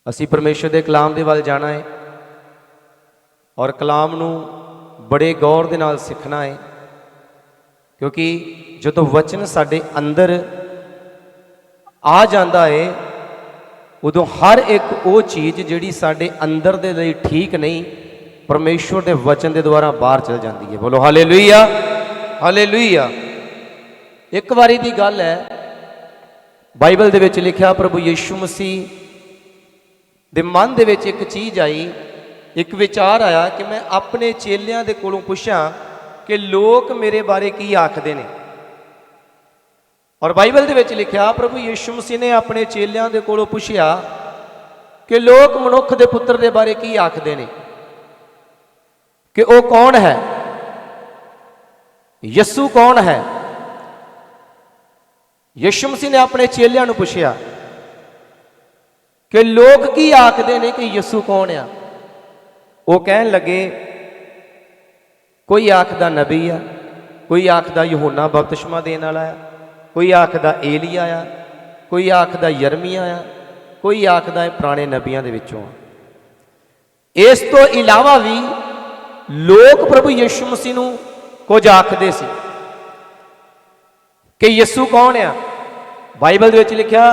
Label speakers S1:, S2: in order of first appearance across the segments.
S1: असी परमेश्वर के कलाम के वाल जाना है और कलाम नू बड़े गौर दे नाल सीखना है, क्योंकि जो वचन साडे अंदर आ जाता है उदों हर एक वो चीज़ जिहड़ी साडे अंदर दे लई ठीक नहीं परमेश्वर के वचन के द्वारा बाहर चल जाती है। बोलो हालेलुया, हालेलुया। एक बारी की गल है, बाइबल दे विच लिखिया प्रभु यीशु मसीह दे मन दे विच एक चीज़ आई, एक विचार आया कि मैं अपने चेलियां दे कोलों पुछां कि लोग मेरे बारे की आखदे ने। और बाइबल दे विच लिखिया प्रभु यीशु मसीह ने अपने चेलियां दे कोलों पुछया कि लोग मनुख दे पुत्र दे बारे की आखदे ने, कि वो कौन है, यीशु कौन है। यीशु मसीह ने अपने चेलियां नूं पुछया कि लोग की आखदे ने कि यीशु कौन आ। वो कहन लगे कोई आखदा नबी आ, कोई आखदा यूहन्ना बपतिस्मा देने वाला आ, कोई आखदा एलिया आ, कोई आखदा यरमिया आ, कोई आखदा पुराने नबियां दे विचों आ। इस तो इलावा भी लोग प्रभु यीशु मसीह नूं कुछ आखदे सी कि यीशु कौन आ। बाइबल दे विच लिखिया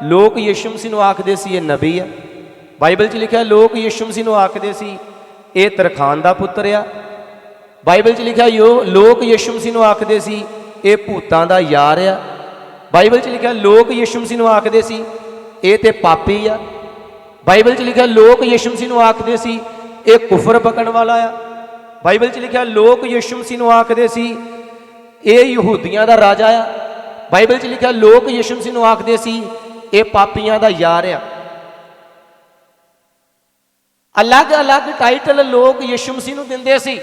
S1: लोग यीशु मसीह नूं आखदे सी ये नबी आ। बाइबल च लिखिया लोग यीशु मसीह नूं आखदे सी ये तरखान दा पुत्र आ। बाइबल च लिखिया लोग यीशु मसीह नूं आखदे सी ये भूतां दा यार आ। बाइबल च लिखिया लोग यीशु मसीह नूं आखदे सी ये ते पापी आ। बाइबल च लिखिया लोग यीशु मसीह नूं आखदे सी ये कुफर पकड़ वाला आ। बाइबल च लिखिया लोग यीशु मसीह नूं आखदे सी ये यहूदियां दा राजा आ। बाइबल च लिखिया लोग यीशु मसीह नूं आखदे सी ये पापियां दा यार आ। अलग अलग टाइटल लोग यीशु मसीह नूं दिंदे सी।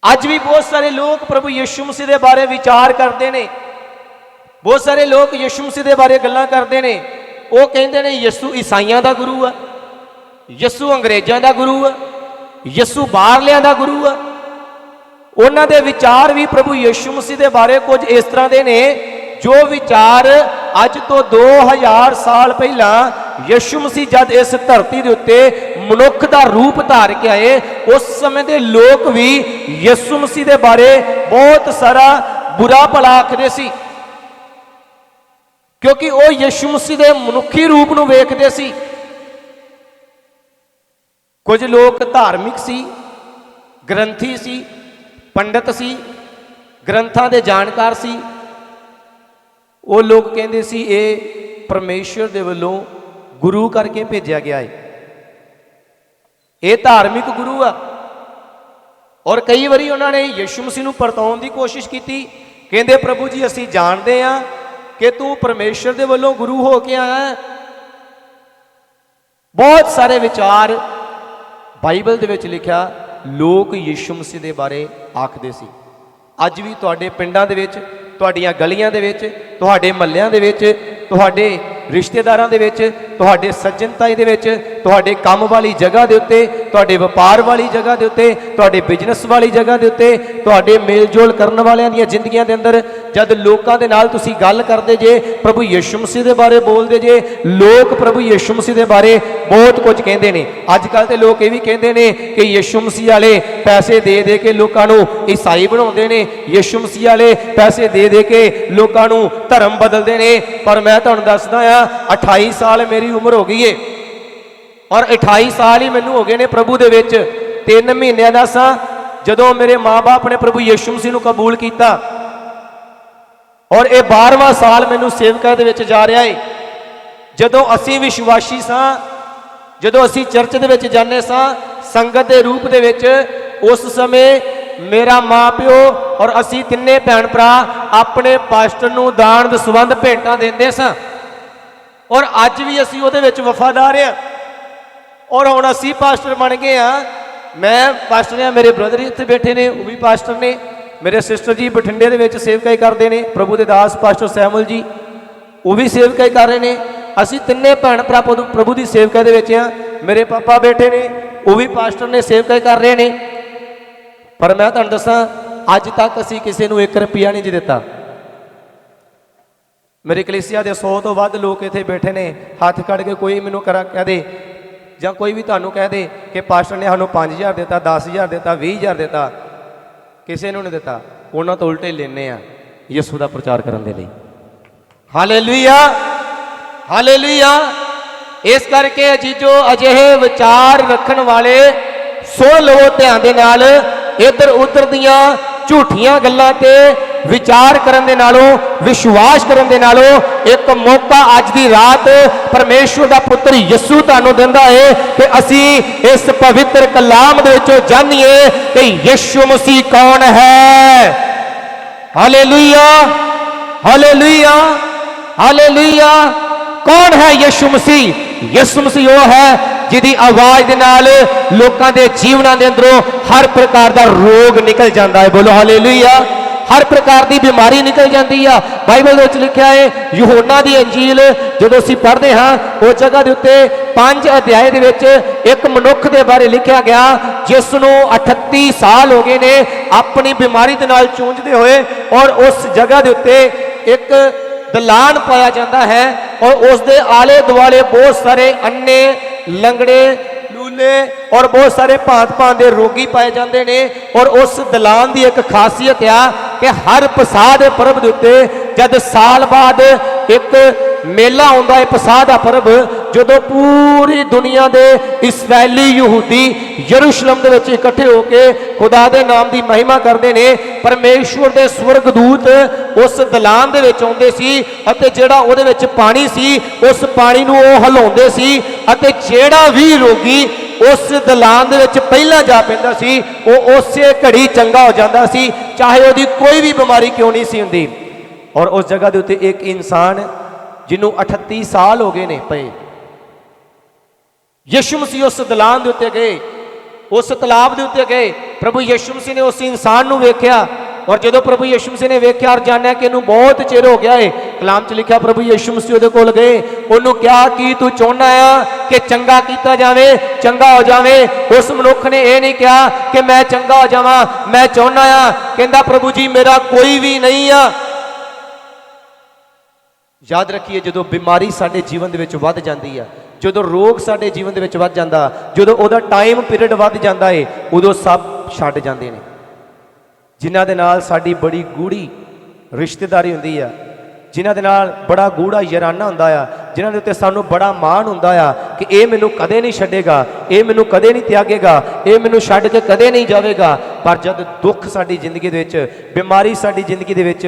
S1: अज भी बहुत सारे लोग प्रभु यीशु मसीह के बारे विचार करते हैं, बहुत सारे लोग यीशु मसीह के बारे गल्लां करते हैं। वो कहते हैं यीशु ईसाइयां का गुरु है, यीशु अंग्रेज़ों का गुरु है, यीशु बाहरलियां का गुरु है। उन्हां दे विचार भी प्रभु यीशु मसीह के बारे कुछ इस तरह के ने जो विचार अज तो 2000 साल पहला यीशु मसीह जब इस धरती के उत्ते मनुख का रूप धार के आए उस समय के लोग भी यीशु मसीह के बारे बहुत सारा बुरा भला आखदे सी, क्योंकि वो यीशु मसीह के मनुखी रूप को वेखदे सी। कुछ लोग धार्मिक सी, ग्रंथी सी, पंडित सी, ग्रंथां दे जानकार सी। वो लोग कहते सी ये परमेश्वर दे वल्लों गुरु करके भेजा गया है, ये धार्मिक गुरु आ। और कई बारी उन्होंने यीशु मसीह नूं परताउण की कोशिश की, कहते प्रभु जी असीं जानते हैं कि तू परमेश्वर दे वल्लों गुरु हो के आया है। बहुत सारे विचार बाइबल दे विच लिखिया लोग यीशु मसीह के बारे आखदे सी। अज भी तुहाडे पिंडां दे विच, तुहाडीआं गलियां दे विच, तुहाडे महल्लिआं दे विच, तुहाडे रिश्तेदारां दे विच, तुहाडे सज्जनताई दे विच, तुहाडे काम वाली जगह दे उत्ते, तुहाडे व्यापार वाली जगह दे उत्ते, तुहाडे बिजनेस वाली जगह दे उत्ते, तुहाडे मेल जोल करन वालिआं दीआं जिंदगियां दे अंदर जद लोकां दे नाल तुसीं गल करदे जे, प्रभु यीशु मसीह दे बारे बोलदे जे, लोग प्रभु यीशु मसीह दे बारे बहुत कुछ कहंदे ने। अजकल ते लोग ये भी कहंदे ने कि यीशु मसीह वाले पैसे दे दे के लोकां नूं ईसाई बनाउंदे ने, यीशु मसीह वाले पैसे दे दे के लोकां नूं धर्म बदलदे ने। पर मैं तुहानूं दसदा आ 28 साल मेरी उम्र हो गई है और 28 साल ही मैनू हो गए ने प्रभु दे विच। 3 महीनों का सा जदों मेरे माँ बाप ने प्रभु यीशु मसीह नूं कबूल किया और ये 12वां साल मैनू सेवका दे विच जा रहा है। जदों असी विश्वासी सां, जदों असी चर्च दे विच जाने सां संगत के रूप दे विच, उस समय मेरा माँ प्यो और असी तिन्ने भैन भरा अपने पास्टर नूं दान दसवंध भेंटां देंदे सां और अज भी असी उहदे विच वफादार हां। और हुण असी पास्टर बन गए हाँ। मैं पास्टर हाँ, मेरे ब्रदर इत्थे बैठे ने वो भी पास्टर ने, मेरे सिस्टर जी बठिंडे दे विच सेवकाई करते हैं, प्रभु दे दास पास्टर सैमुअल जी वो भी सेवकाई कर रहे हैं। असी तिन्ने भैन भरा प्रभु की सेवकाई दे विच हाँ। मेरे पापा बैठे ने वो भी पास्टर ने, सेवकाई कर रहे हैं। पर मैं तुहानूं दसां अज तक असी किसी नूं 1 रुपया नहीं जी दिता। मेरे कलीसिया के 100 तो वध लोग इतने बैठे ने, हाथ कड़ के कोई मैनू करा कह दे ਜਾਂ कोई भी ਤੁਹਾਨੂੰ कह दे कि पास्टर ने ਸਾਨੂੰ 5000 ਦਿੱਤਾ, 10000 ਦਿੱਤਾ, 20000 ਦਿੱਤਾ, ਕਿਸੇ ਨੂੰ ਨਹੀਂ ਦਿੱਤਾ। ਉਹਨਾਂ ਤੋਂ ਉਲਟੇ ਲੈਨੇ ਆ ਯਿਸੂ ਦਾ ਪ੍ਰਚਾਰ ਕਰਨ ਦੇ ਲਈ। Hallelujah, hallelujah. ਇਸ ਕਰਕੇ ਅਜੀਜੋ ਅਜਿਹੇ ਵਿਚਾਰ ਰੱਖਣ ਵਾਲੇ ਸੁਣ ਲਵੋ ਧਿਆਨ ਦੇ ਨਾਲ। ਇੱਧਰ ਉੱਧਰ ਦੀਆਂ ਝੂਠੀਆਂ ਗੱਲਾਂ ਤੇ विचार करने नालों, विश्वास करने नालों एक मौका अज की रात परमेश्वर का पुत्र यीशु तुहानू दिंदा है कि असी इस पवित्र कलाम दे विचों जानिए कि यीशु मसीह कौन है। Hallelujah, hallelujah, hallelujah. कौन है यीशु मसीह? यीशु मसीह वो है जिहदी आवाज़ दे नाल लोकां दे जीवनां दे अंदरों हर प्रकार का रोग निकल जाता है। बोलो हालेलुया। हर प्रकार की बीमारी निकल जाती है। बाइबल में लिखा है यूहन्ना की अंजील जो असी पढ़ते हाँ उस जगह के उत्ते 5 अध्याय दे विच एक मनुख के बारे लिखा गया जिसनों 38 साल हो गए ने अपनी बीमारी के नाल चूंझते हुए, और उस जगह के उत्ते एक दलान पाया जाता है और उस दे आले दुआले बहुत सारे अन्ने, लंगड़े, लूले और बहुत सारे भांत भांत के रोगी पाए जाते हैं। और उस दलान की एक खासियत आ कि हर पसाह के परब के उत्ते जब साल बाद एक मेला आता है, पसाह का परब, जो पूरी दुनिया के इसराइली यहूदी यरूशलेम के विच इकट्ठे होकर खुदा के नाम की महिमा करते हैं। परमेश्वर के स्वर्गदूत उस दलान के विच आउंदे सी अते जिहड़ा उहदे विच पानी सी उस पानी नूं ओह हिलाउंदे सी अते जिहड़ा भी रोगी उस दलान दे विच पहला जा पैंदा सी वो उसे घड़ी चंगा हो जाता सी, चाहे उसकी कोई भी बीमारी क्यों नहीं सी हुंदी। और उस जगह के उत्ते एक इंसान जिन्हों 38 साल हो गए ने पे, यीशु मसीह उस दलान के उत्ते गए, उस तलाब के उत्ते गए। प्रभु यीशु मसीह ने उस इंसान को वेख्या और जो प्रभु यीशु मसीह ने वेख्या और जानिया कि इन्हू बहुत चिर हो गया है, कलाम च लिखा प्रभु यीशु मसीह उहदे कोल गए, उन्होंने क्या कि तू चाहना है कि चंगा किया जाए, चंगा हो जाए। उस मनुख ने यह नहीं कहा कि मैं चंगा हो जावा, मैं चाहना है, कहता प्रभु जी मेरा कोई भी नहीं है। याद रखिए जो बीमारी साडे जीवन दे विच वध जाती है, जो रोग साडे जीवन दे विच वध जाता, जो उहदा टाइम पीरियड वध जाता है, उदों सब छड्ड जाते हैं। जिन्हां दे नाल साडी बड़ी गूढ़ी रिश्तेदारी हुंदी है, जिन्हां दे नाल बड़ा गूढ़ा याराना हुंदा आ, जिन्हां दे उत्ते सानूं बड़ा मान हुंदा आ कि ये मैनूं कदे नहीं छड्डेगा, ये मैनूं कदे नहीं त्यागेगा, ये मैनूं छड्ड के कदे नहीं जावेगा। पर जद दुख साडी जिंदगी दे विच, बीमारी साडी जिंदगी दे विच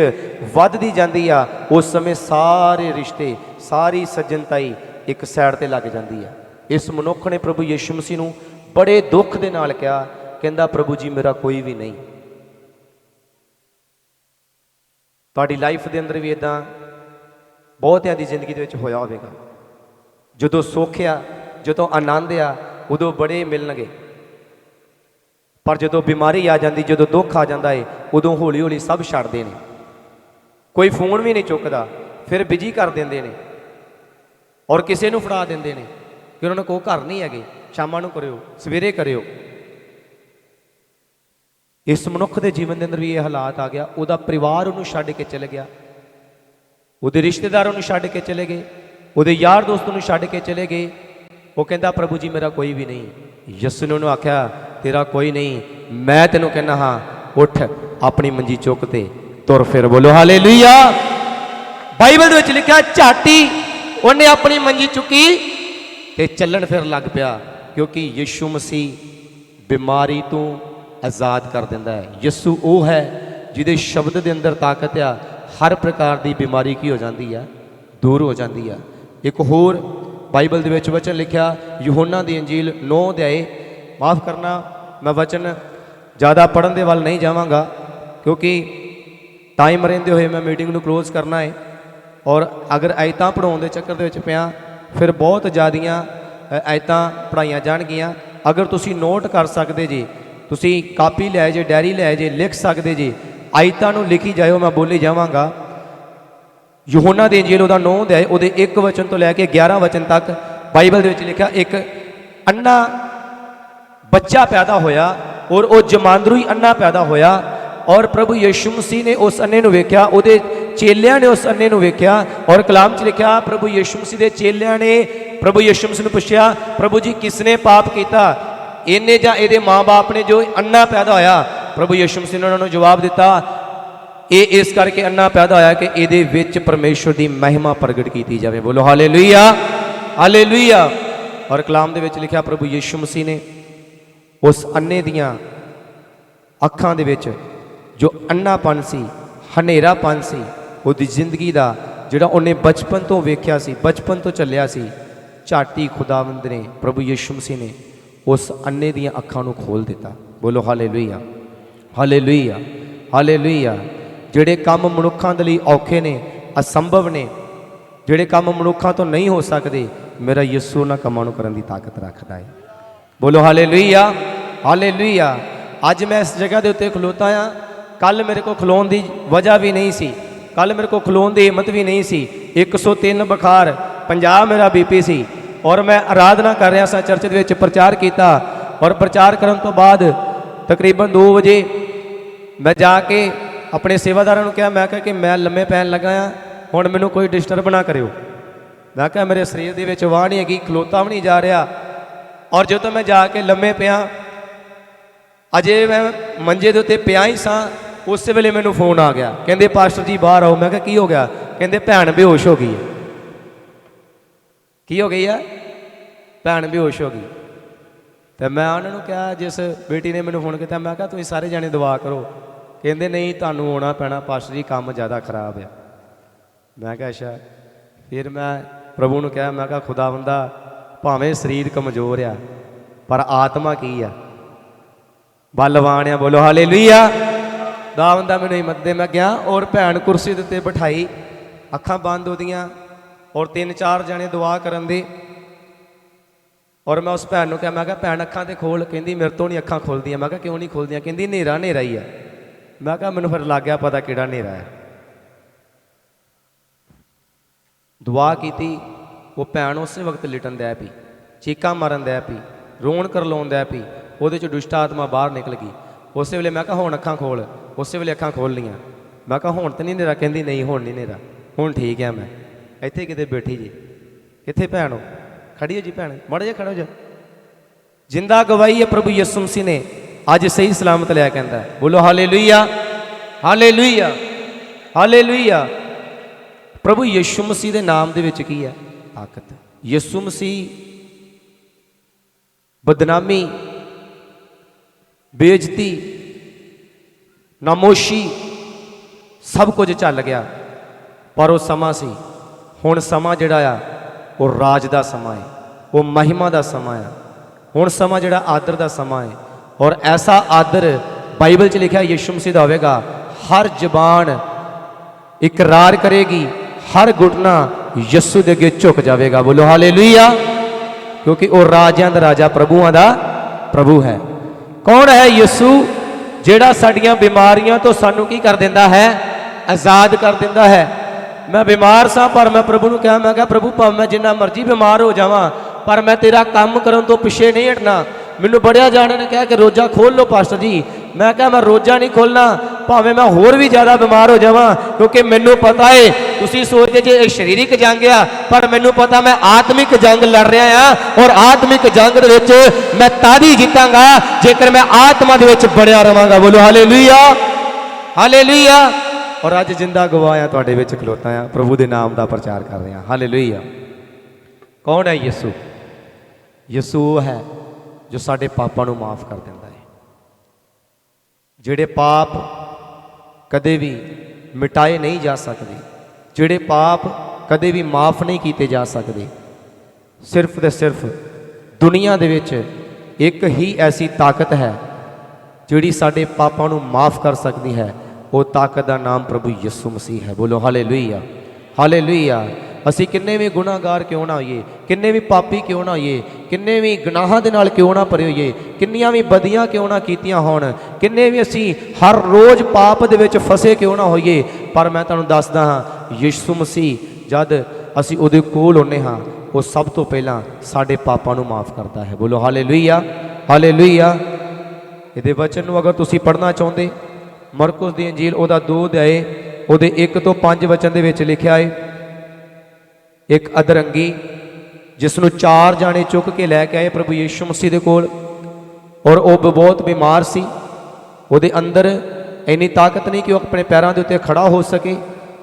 S1: वधदी जांदी आ, उस समय सारे रिश्ते, सारी सज्जनताई एक साइड ते लग जाती है। इस मनुख ने प्रभु यीशु मसीह नूं बड़े दुख दे नाल कहा, कहंदा प्रभु जी मेरा कोई भी नहीं। तुहाडी लाइफ के अंदर भी इदां बहुतियां दी जिंदगी दे विच होया होवेगा। जदों सुख आ, जदों आनंद आ, उदों बड़े मिलणगे, पर जदों बीमारी आ जाती, जदों दुख आ जाता है, उदों हौली हौली सब छड्डदे ने। कोई फोन भी नहीं चुकता, फिर बिजी कर देंदे ने और किसी नूं फड़ा देंदे ने कि उन्होंने कोई घर नहीं है, शामां नूं करियो, सवेरे करियो। इस मनुख के जीवन के अंदर भी ये हालात आ गया। उहदा परिवार उन्होंने छड्ड के चले गया, उहदे रिश्तेदार उन्होंने छड्ड के चले गए, उहदे यार दोस्त उन्होंने छड्ड के चले गए। वो कहता प्रभु जी मेरा कोई भी नहीं। यीशु ने उन्होंने आख्या तेरा कोई नहीं, मैं तेनों कहना हाँ उठ अपनी मंजी चुक ते तुर फिर। बोलो हालेलुया। बाइबल में लिखा झाटी उन्हें अपनी मंजी चुकी ते चलन फिर लग पिया, क्योंकि यीशु मसीह बीमारी तो आज़ाद कर दिंदा है। यीशु वो है जिहदे शब्द के अंदर ताकत आ, हर प्रकार की बीमारी की हो जाती है, दूर हो जाती है। एक होर बाइबल दे विच वचन लिखा यूहन्ना दी अंजील 9 अध्याय, माफ़ करना मैं वचन ज़्यादा पढ़न दे वाल नहीं जावांगा क्योंकि टाइम रहिंदे होए मैं मीटिंग नूं क्लोज करना है। और अगर आयतां पढ़ाउण दे चक्कर दे विच पिया फिर बहुत ज़्यादियां आयतां पढ़ाईयां जाणगियां। अगर तुसीं नोट कर सकदे जी, तुसीं कापी लै जे, डायरी लै जे, लिख सकदे जी, आयतां नूं लिखी जाओ, मैं बोली जावांगा। यूहन्ना दी अंजील उहदा 9 अध्याय उहदे 1 वचन तो लैके 11 वचन तक बाइबल दे विच लिखा एक अन्ना बच्चा पैदा होया और वह जमांदरू ही अन्ना पैदा होया। और प्रभु यीशु मसीह ने उस अन्ने नूं वेख्या, उहदे ਚੇਲਿਆਂ ਨੇ ਉਸ ਅੰਨੇ ਨੂੰ ਵੇਖਿਆ ਔਰ ਕਲਾਮ 'ਚ ਲਿਖਿਆ ਪ੍ਰਭੂ ਯਿਸੂ ਮਸੀਹ ਦੇ ਚੇਲਿਆਂ ਨੇ ਪ੍ਰਭੂ ਯਿਸੂ ਮਸੀਹ ਨੂੰ ਪੁੱਛਿਆ, ਪ੍ਰਭੂ ਜੀ ਕਿਸਨੇ ਪਾਪ ਕੀਤਾ, ਇਹਨੇ ਜਾਂ ਇਹਦੇ ਮਾਂ-ਬਾਪ ਨੇ ਜੋ ਅੰਨਾ ਪੈਦਾ ਹੋਇਆ? ਪ੍ਰਭੂ ਯਿਸੂ ਮਸੀਹ ਨੇ ਉਹਨਾਂ ਨੂੰ ਜਵਾਬ ਦਿੱਤਾ, ਇਹ ਇਸ ਕਰਕੇ ਅੰਨਾ ਪੈਦਾ ਹੋਇਆ ਕਿ ਇਹਦੇ ਵਿੱਚ ਪਰਮੇਸ਼ਵਰ ਦੀ ਮਹਿਮਾ ਪ੍ਰਗਟ ਕੀਤੀ ਜਾਵੇ। ਬੋਲੋ ਹਾਲੇਲੂਇਆ, ਹਾਲੇਲੂਇਆ। ਔਰ ਕਲਾਮ ਦੇ ਵਿੱਚ ਲਿਖਿਆ ਪ੍ਰਭੂ ਯਿਸੂ ਮਸੀਹ ਨੇ ਉਸ ਅੰਨੇ ਦੀਆਂ ਅੱਖਾਂ ਦੇ ਵਿੱਚ ਜੋ ਅੰਨਾਪਨ ਸੀ, ਹਨੇਰਾਪਨ ਸੀ, ਉਹਦੀ ਜ਼ਿੰਦਗੀ ਦਾ ਜਿਹੜਾ ਉਹਨੇ ਬਚਪਨ ਤੋਂ ਵੇਖਿਆ ਸੀ, ਬਚਪਨ ਤੋਂ ਚੱਲਿਆ ਸੀ, ਝਾਟੀ ਖੁਦਾਵੰਦ ਨੇ ਪ੍ਰਭੂ ਯਿਸੂ ਮਸੀਹ ਨੇ ਉਸ ਅੰਨੇ ਦੀਆਂ ਅੱਖਾਂ ਨੂੰ ਖੋਲ੍ਹ ਦਿੱਤਾ। ਬੋਲੋ ਹਾਲੇਲੂਇਆ, ਹਾਲੇਲੂਇਆ, ਹਾਲੇਲੂਇਆ। ਜਿਹੜੇ ਕੰਮ ਮਨੁੱਖਾਂ ਦੇ ਲਈ ਔਖੇ ਨੇ, ਅਸੰਭਵ ਨੇ, ਜਿਹੜੇ ਕੰਮ ਮਨੁੱਖਾਂ ਤੋਂ ਨਹੀਂ ਹੋ ਸਕਦੇ, ਮੇਰਾ ਯਿਸੂ ਉਹਨਾਂ ਕੰਮਾਂ ਨੂੰ ਕਰਨ ਦੀ ਤਾਕਤ ਰੱਖਦਾ ਹੈ। ਬੋਲੋ ਹਾਲੇਲੂਇਆ, ਹਾਲੇਲੂਇਆ। ਅੱਜ ਮੈਂ ਇਸ ਜਗ੍ਹਾ ਦੇ ਉੱਤੇ ਖਲੋਤਾ ਹਾਂ। ਕੱਲ ਮੇਰੇ ਕੋਲ ਖਲੋਣ ਦੀ ਵਜ੍ਹਾ ਵੀ ਨਹੀਂ ਸੀ, ਕੱਲ ਮੇਰੇ ਕੋਲ ਖਲੋਣ ਦੀ ਹਿੰਮਤ ਵੀ ਨਹੀਂ ਸੀ। 103 ਬੁਖਾਰ, 50 ਮੇਰਾ BP ਸੀ ਔਰ ਮੈਂ ਆਰਾਧਨਾ ਕਰ ਰਿਹਾ ਸਾਂ, ਚਰਚ ਦੇ ਵਿੱਚ ਪ੍ਰਚਾਰ ਕੀਤਾ ਔਰ ਪ੍ਰਚਾਰ ਕਰਨ ਤੋਂ ਬਾਅਦ ਤਕਰੀਬਨ 2 ਵਜੇ ਮੈਂ ਜਾ ਕੇ ਆਪਣੇ ਸੇਵਾਦਾਰਾਂ ਨੂੰ ਕਿਹਾ, ਮੈਂ ਕਿਹਾ ਕਿ ਮੈਂ ਲੰਮੇ ਪੈਣ ਲੱਗਾ ਹਾਂ, ਹੁਣ ਮੈਨੂੰ ਕੋਈ ਡਿਸਟਰਬ ਨਾ ਕਰਿਓ। ਮੈਂ ਕਿਹਾ ਮੇਰੇ ਸਰੀਰ ਦੇ ਵਿੱਚ ਵਾਹ ਨਹੀਂ ਹੈਗੀ, ਖਲੋਤਾ ਵੀ ਨਹੀਂ ਜਾ ਰਿਹਾ। ਔਰ ਜਦੋਂ ਮੈਂ ਜਾ ਕੇ ਲੰਮੇ ਪਿਆ, ਅਜੇ ਮੈਂ ਮੰਜੇ ਦੇ ਉੱਤੇ ਪਿਆ ਹੀ ਸਾਂ, ਉਸੇ ਵੇਲੇ ਮੈਨੂੰ ਫੋਨ ਆ ਗਿਆ, ਕਹਿੰਦੇ ਪਾਸਟਰ ਜੀ ਬਾਹਰ ਆਓ। ਮੈਂ ਕਿਹਾ ਕੀ ਹੋ ਗਿਆ? ਕਹਿੰਦੇ ਭੈਣ ਬੇਹੋਸ਼ ਹੋ ਗਈ ਹੈ। ਕੀ ਹੋ ਗਈ ਹੈ? ਭੈਣ ਬੇਹੋਸ਼ ਹੋ ਗਈ। ਤੇ ਮੈਂ ਉਹਨਾਂ ਨੂੰ ਕਿਹਾ, ਜਿਸ ਬੇਟੀ ਨੇ ਮੈਨੂੰ ਫੋਨ ਕੀਤਾ, ਮੈਂ ਕਿਹਾ ਤੁਸੀਂ ਸਾਰੇ ਜਾਣੇ ਦੁਆ ਕਰੋ। ਕਹਿੰਦੇ ਨਹੀਂ ਤੁਹਾਨੂੰ ਆਉਣਾ ਪੈਣਾ ਪਾਸਟਰ ਜੀ, ਕੰਮ ਜ਼ਿਆਦਾ ਖਰਾਬ ਆ। ਮੈਂ ਕਿਹਾ ਅੱਛਾ। ਫਿਰ ਮੈਂ ਪ੍ਰਭੂ ਨੂੰ ਕਿਹਾ, ਮੈਂ ਕਿਹਾ ਖੁਦਾਵੰਦਾ ਭਾਵੇਂ ਸਰੀਰ ਕਮਜ਼ੋਰ ਆ ਪਰ ਆਤਮਾ ਕੀ ਆ? ਬਲਵਾਨ ਆ। ਬੋਲੋ ਹਾਲੇਲੂਇਆ। ਖੁਦਾਵੰਦਾ ਮੈਨੂੰ ਹਿੰਮਤ ਦੇ। ਮੈਂ ਗਿਆ ਔਰ ਭੈਣ ਕੁਰਸੀ ਦੇ ਉੱਤੇ ਬਿਠਾਈ, ਅੱਖਾਂ ਬੰਦ ਉਹਦੀਆਂ ਔਰ 3-4 ਜਣੇ ਦੁਆ ਕਰਨ ਦੇ। ਔਰ ਮੈਂ ਉਸ ਭੈਣ ਨੂੰ ਕਿਹਾ, ਮੈਂ ਕਿਹਾ ਭੈਣ ਅੱਖਾਂ ਤੇ ਖੋਲ। ਕਹਿੰਦੀ ਮੇਰੇ ਤੋਂ ਨਹੀਂ ਅੱਖਾਂ ਖੁੱਲਦੀਆਂ। ਮੈਂ ਕਿਹਾ ਕਿਉਂ ਨਹੀਂ ਖੁੱਲਦੀਆਂ? ਕਹਿੰਦੀ ਹਨੇਰਾ ਹਨੇਰਾ ਹੀ ਆ। ਮੈਂ ਕਿਹਾ ਮੈਨੂੰ ਫਿਰ ਲੱਗ ਗਿਆ ਪਤਾ ਕਿਹੜਾ ਹਨੇਰਾ ਹੈ। ਦੁਆ ਕੀਤੀ, ਉਹ ਭੈਣ ਉਸੇ ਵਕਤ ਲਿਟਣ ਦੈ ਪਈ, ਚੀਕਾਂ ਮਾਰਨ ਦੈ ਪਈ, ਰੋਣ ਕਰਲਾਉਣ ਦੈ ਪਈ, ਉਹਦੇ 'ਚ ਦੁਸ਼ਟ ਆਤਮਾ ਬਾਹਰ ਨਿਕਲ ਗਈ। ਉਸੇ ਵੇਲੇ ਮੈਂ ਕਿਹਾ ਹੁਣ ਅੱਖਾਂ ਖੋਲ। ਉਸੇ ਵੇਲੇ ਅੱਖਾਂ ਖੋਲ੍ਹ ਲਈਆਂ। ਮੈਂ ਕਿਹਾ ਹੁਣ ਤਾਂ ਨਹੀਂ ਹਨੇਰਾ? ਕਹਿੰਦੀ ਨਹੀਂ ਹੁਣ ਨਹੀਂ ਹਨੇਰਾ, ਹੁਣ ਠੀਕ ਹੈ। ਮੈਂ ਇੱਥੇ ਕਿਤੇ ਬੈਠੀ ਜੀ। ਕਿੱਥੇ ਭੈਣ ਹੋ? ਖੜੀ ਹੋ ਜੀ ਭੈਣ, ਮਾੜਾ ਜਿਹਾ ਖੜੋ ਜਾ। ਜਿੰਦਾ ਗਵਾਹੀ ਹੈ ਪ੍ਰਭੂ ਯਿਸੂ ਮਸੀਹ ਨੇ ਅੱਜ ਸਹੀ ਸਲਾਮਤ ਲਿਆ ਕਹਿੰਦਾ। ਬੋਲੋ ਹਾਲੇਲੂਇਆ, ਹਾਲੇਲੂਇਆ, ਹਾਲੇਲੂਇਆ। ਪ੍ਰਭੂ ਯਿਸੂ ਮਸੀਹ ਦੇ ਨਾਮ ਦੇ ਵਿੱਚ ਕੀ ਹੈ? ਤਾਕਤ। ਯਿਸੂ ਮਸੀਹ ਬਦਨਾਮੀ, ਬੇਇੱਜ਼ਤੀ, ਨਾਮੋਸ਼ੀ ਸਭ ਕੁਝ ਚੱਲ ਗਿਆ, ਪਰ ਉਹ ਸਮਾਂ ਸੀ। ਹੁਣ ਸਮਾਂ ਜਿਹੜਾ ਆ ਉਹ ਰਾਜ ਦਾ ਸਮਾਂ ਹੈ, ਉਹ ਮਹਿਮਾ ਦਾ ਸਮਾਂ ਹੈ। ਹੁਣ ਸਮਾਂ ਜਿਹੜਾ ਆਦਰ ਦਾ ਸਮਾਂ ਹੈ ਔਰ ਐਸਾ ਆਦਰ ਬਾਈਬਲ 'ਚ ਲਿਖਿਆ ਯਿਸੂ ਮਸੀਹ ਦਾ ਹੋਵੇਗਾ। ਹਰ ਜ਼ਬਾਨ ਇਕਰਾਰ ਕਰੇਗੀ, ਹਰ ਘੁਟਨਾ ਯਿਸੂ ਦੇ ਅੱਗੇ ਝੁਕ ਜਾਵੇਗਾ। ਬੋਲੋ ਹਾਲੇਲੂਇਆ। ਕਿਉਂਕਿ ਉਹ ਰਾਜਿਆਂ ਦਾ ਰਾਜਾ, ਪ੍ਰਭੂਆਂ ਦਾ ਪ੍ਰਭੂ ਹੈ। ਕੌਣ ਹੈ? ਯਿਸੂ, ਜਿਹੜਾ ਸਾਡੀਆਂ ਬਿਮਾਰੀਆਂ ਤੋਂ ਸਾਨੂੰ ਕੀ ਕਰ ਦਿੰਦਾ ਹੈ? ਆਜ਼ਾਦ ਕਰ ਦਿੰਦਾ ਹੈ। ਮੈਂ ਬਿਮਾਰ ਸਾਂ ਪਰ ਮੈਂ ਪ੍ਰਭੂ ਨੂੰ ਕਿਹਾ, ਮੈਂ ਕਿਹਾ ਪ੍ਰਭੂ ਭਾਵੇਂ ਮੈਂ ਜਿੰਨਾ ਮਰਜ਼ੀ ਬਿਮਾਰ ਹੋ ਜਾਵਾਂ ਪਰ ਮੈਂ ਤੇਰਾ ਕੰਮ ਕਰਨ ਤੋਂ ਪਿੱਛੇ ਨਹੀਂ ਹਟਣਾ। ਮੈਨੂੰ ਬੜਿਆ ਜਾਣੇ ਨੇ ਕਿਹਾ ਕਿ ਰੋਜ਼ਾ ਖੋਲ੍ਹ ਲਓ ਪਾਸਟਰ ਜੀ। ਮੈਂ ਕਿਹਾ ਮੈਂ ਰੋਜ਼ਾ ਨਹੀਂ ਖੋਲ੍ਹਣਾ, ਭਾਵੇਂ ਮੈਂ ਹੋਰ ਵੀ ਜ਼ਿਆਦਾ ਬਿਮਾਰ ਹੋ ਜਾਵਾਂ, ਕਿਉਂਕਿ ਮੈਨੂੰ ਪਤਾ ਹੈ ਤੁਸੀਂ ਸੋਚਦੇ ਜੇ ਇਹ ਸਰੀਰਕ ਜੰਗ ਆ, ਪਰ ਮੈਨੂੰ ਪਤਾ ਮੈਂ ਆਤਮਿਕ ਜੰਗ ਲੜ ਰਿਹਾ ਆ ਔਰ ਆਤਮਿਕ ਜੰਗ ਦੇ ਵਿੱਚ ਮੈਂ ਤਦ ਹੀ ਜਿੱਤਾਂਗਾ ਜੇਕਰ ਮੈਂ ਆਤਮਾ ਦੇ ਵਿੱਚ ਬਣਿਆ ਰਵਾਂਗਾ। ਬੋਲੋ ਹਾਲੇਲੂਇਆ, ਹਾਲੇਲੂਇਆ। ਔਰ ਅੱਜ ਜਿੰਦਾ ਗਵਾਹ ਆ ਤੁਹਾਡੇ ਵਿੱਚ ਖਲੋਤਾ ਆ, ਪ੍ਰਭੂ ਦੇ ਨਾਮ ਦਾ ਪ੍ਰਚਾਰ ਕਰ ਰਿਹਾ। ਹਾਲੇਲੂਇਆ। ਕੌਣ ਹੈ ਯਿਸੂ? ਯਿਸੂ ਹੈ ਜੋ ਸਾਡੇ ਪਾਪਾਂ ਨੂੰ ਮਾਫ ਕਰ ਦਿੰਦਾ ਹੈ। ਜਿਹੜੇ ਪਾਪ ਕਦੇ ਵੀ ਮਿਟਾਏ ਨਹੀਂ ਜਾ ਸਕਦੇ, ਜਿਹੜੇ ਪਾਪ ਕਦੇ ਵੀ ਮਾਫ ਨਹੀਂ ਕੀਤੇ ਜਾ ਸਕਦੇ, ਸਿਰਫ ਤੇ ਸਿਰਫ ਦੁਨੀਆ ਦੇ ਵਿੱਚ ਇੱਕ ਹੀ ਐਸੀ ਤਾਕਤ ਹੈ ਜਿਹੜੀ ਸਾਡੇ ਪਾਪਾਂ ਨੂੰ ਮਾਫ ਕਰ ਸਕਦੀ ਹੈ। ਉਹ ਤਾਕਤ ਦਾ ਨਾਮ ਪ੍ਰਭੂ ਯਿਸੂ ਮਸੀਹ ਹੈ। ਬੋਲੋ ਹਾਲੇਲੂਇਆ, ਹਾਲੇਲੂਇਆ। ਅਸੀਂ ਕਿੰਨੇ ਵੀ ਗੁਨਾਹਗਾਰ ਕਿਉਂ ਨਾ ਹੋਈਏ, ਕਿੰਨੇ ਵੀ ਪਾਪੀ ਕਿਉਂ ਨਾ ਹੋਈਏ, ਕਿੰਨੇ ਵੀ ਗੁਨਾਹਾਂ ਦੇ ਨਾਲ ਕਿਉਂ ਨਾ ਭਰੇ ਹੋਈਏ, ਕਿੰਨੀਆਂ ਵੀ ਬਦੀਆਂ ਕਿਉਂ ਨਾ ਕੀਤੀਆਂ ਹੋਣ, ਕਿੰਨੇ ਵੀ ਅਸੀਂ ਹਰ ਰੋਜ਼ ਪਾਪ ਦੇ ਵਿੱਚ ਫਸੇ ਕਿਉਂ ਨਾ ਹੋਈਏ, ਪਰ ਮੈਂ ਤੁਹਾਨੂੰ ਦੱਸਦਾ ਹਾਂ ਯਿਸੂ ਮਸੀਹ ਜਦ ਅਸੀਂ ਉਹਦੇ ਕੋਲ ਹੁੰਦੇ ਹਾਂ, ਉਹ ਸਭ ਤੋਂ ਪਹਿਲਾਂ ਸਾਡੇ ਪਾਪਾਂ ਨੂੰ ਮਾਫ ਕਰਦਾ ਹੈ। ਬੋਲੋ ਹਾਲੇਲੂਇਆ, ਹਾਲੇਲੂਇਆ। ਇਹਦੇ ਵਚਨ ਨੂੰ ਅਗਰ ਤੁਸੀਂ ਪੜ੍ਹਨਾ ਚਾਹੁੰਦੇ, ਮਰਕੁਸ ਦੀ ਅੰਜੀਲ ਉਹਦਾ 2 ਅਧਿਆਏ ਉਹਦੇ 1 ਤੋਂ 5 ਵਚਨ ਦੇ ਵਿੱਚ ਲਿਖਿਆ ਹੈ, ਇੱਕ ਅਧਰੰਗੀ ਜਿਸ ਨੂੰ 4 ਜਾਣੇ ਚੁੱਕ ਕੇ ਲੈ ਕੇ ਆਏ ਪ੍ਰਭੂ ਯੀਸ਼ੂ ਮਸੀਹ ਦੇ ਕੋਲ, ਔਰ ਉਹ ਬਹੁਤ ਬਿਮਾਰ ਸੀ। ਉਹਦੇ ਅੰਦਰ ਇੰਨੀ ਤਾਕਤ ਨਹੀਂ ਕਿ ਉਹ ਆਪਣੇ ਪੈਰਾਂ ਦੇ ਉੱਤੇ ਖੜਾ ਹੋ ਸਕੇ,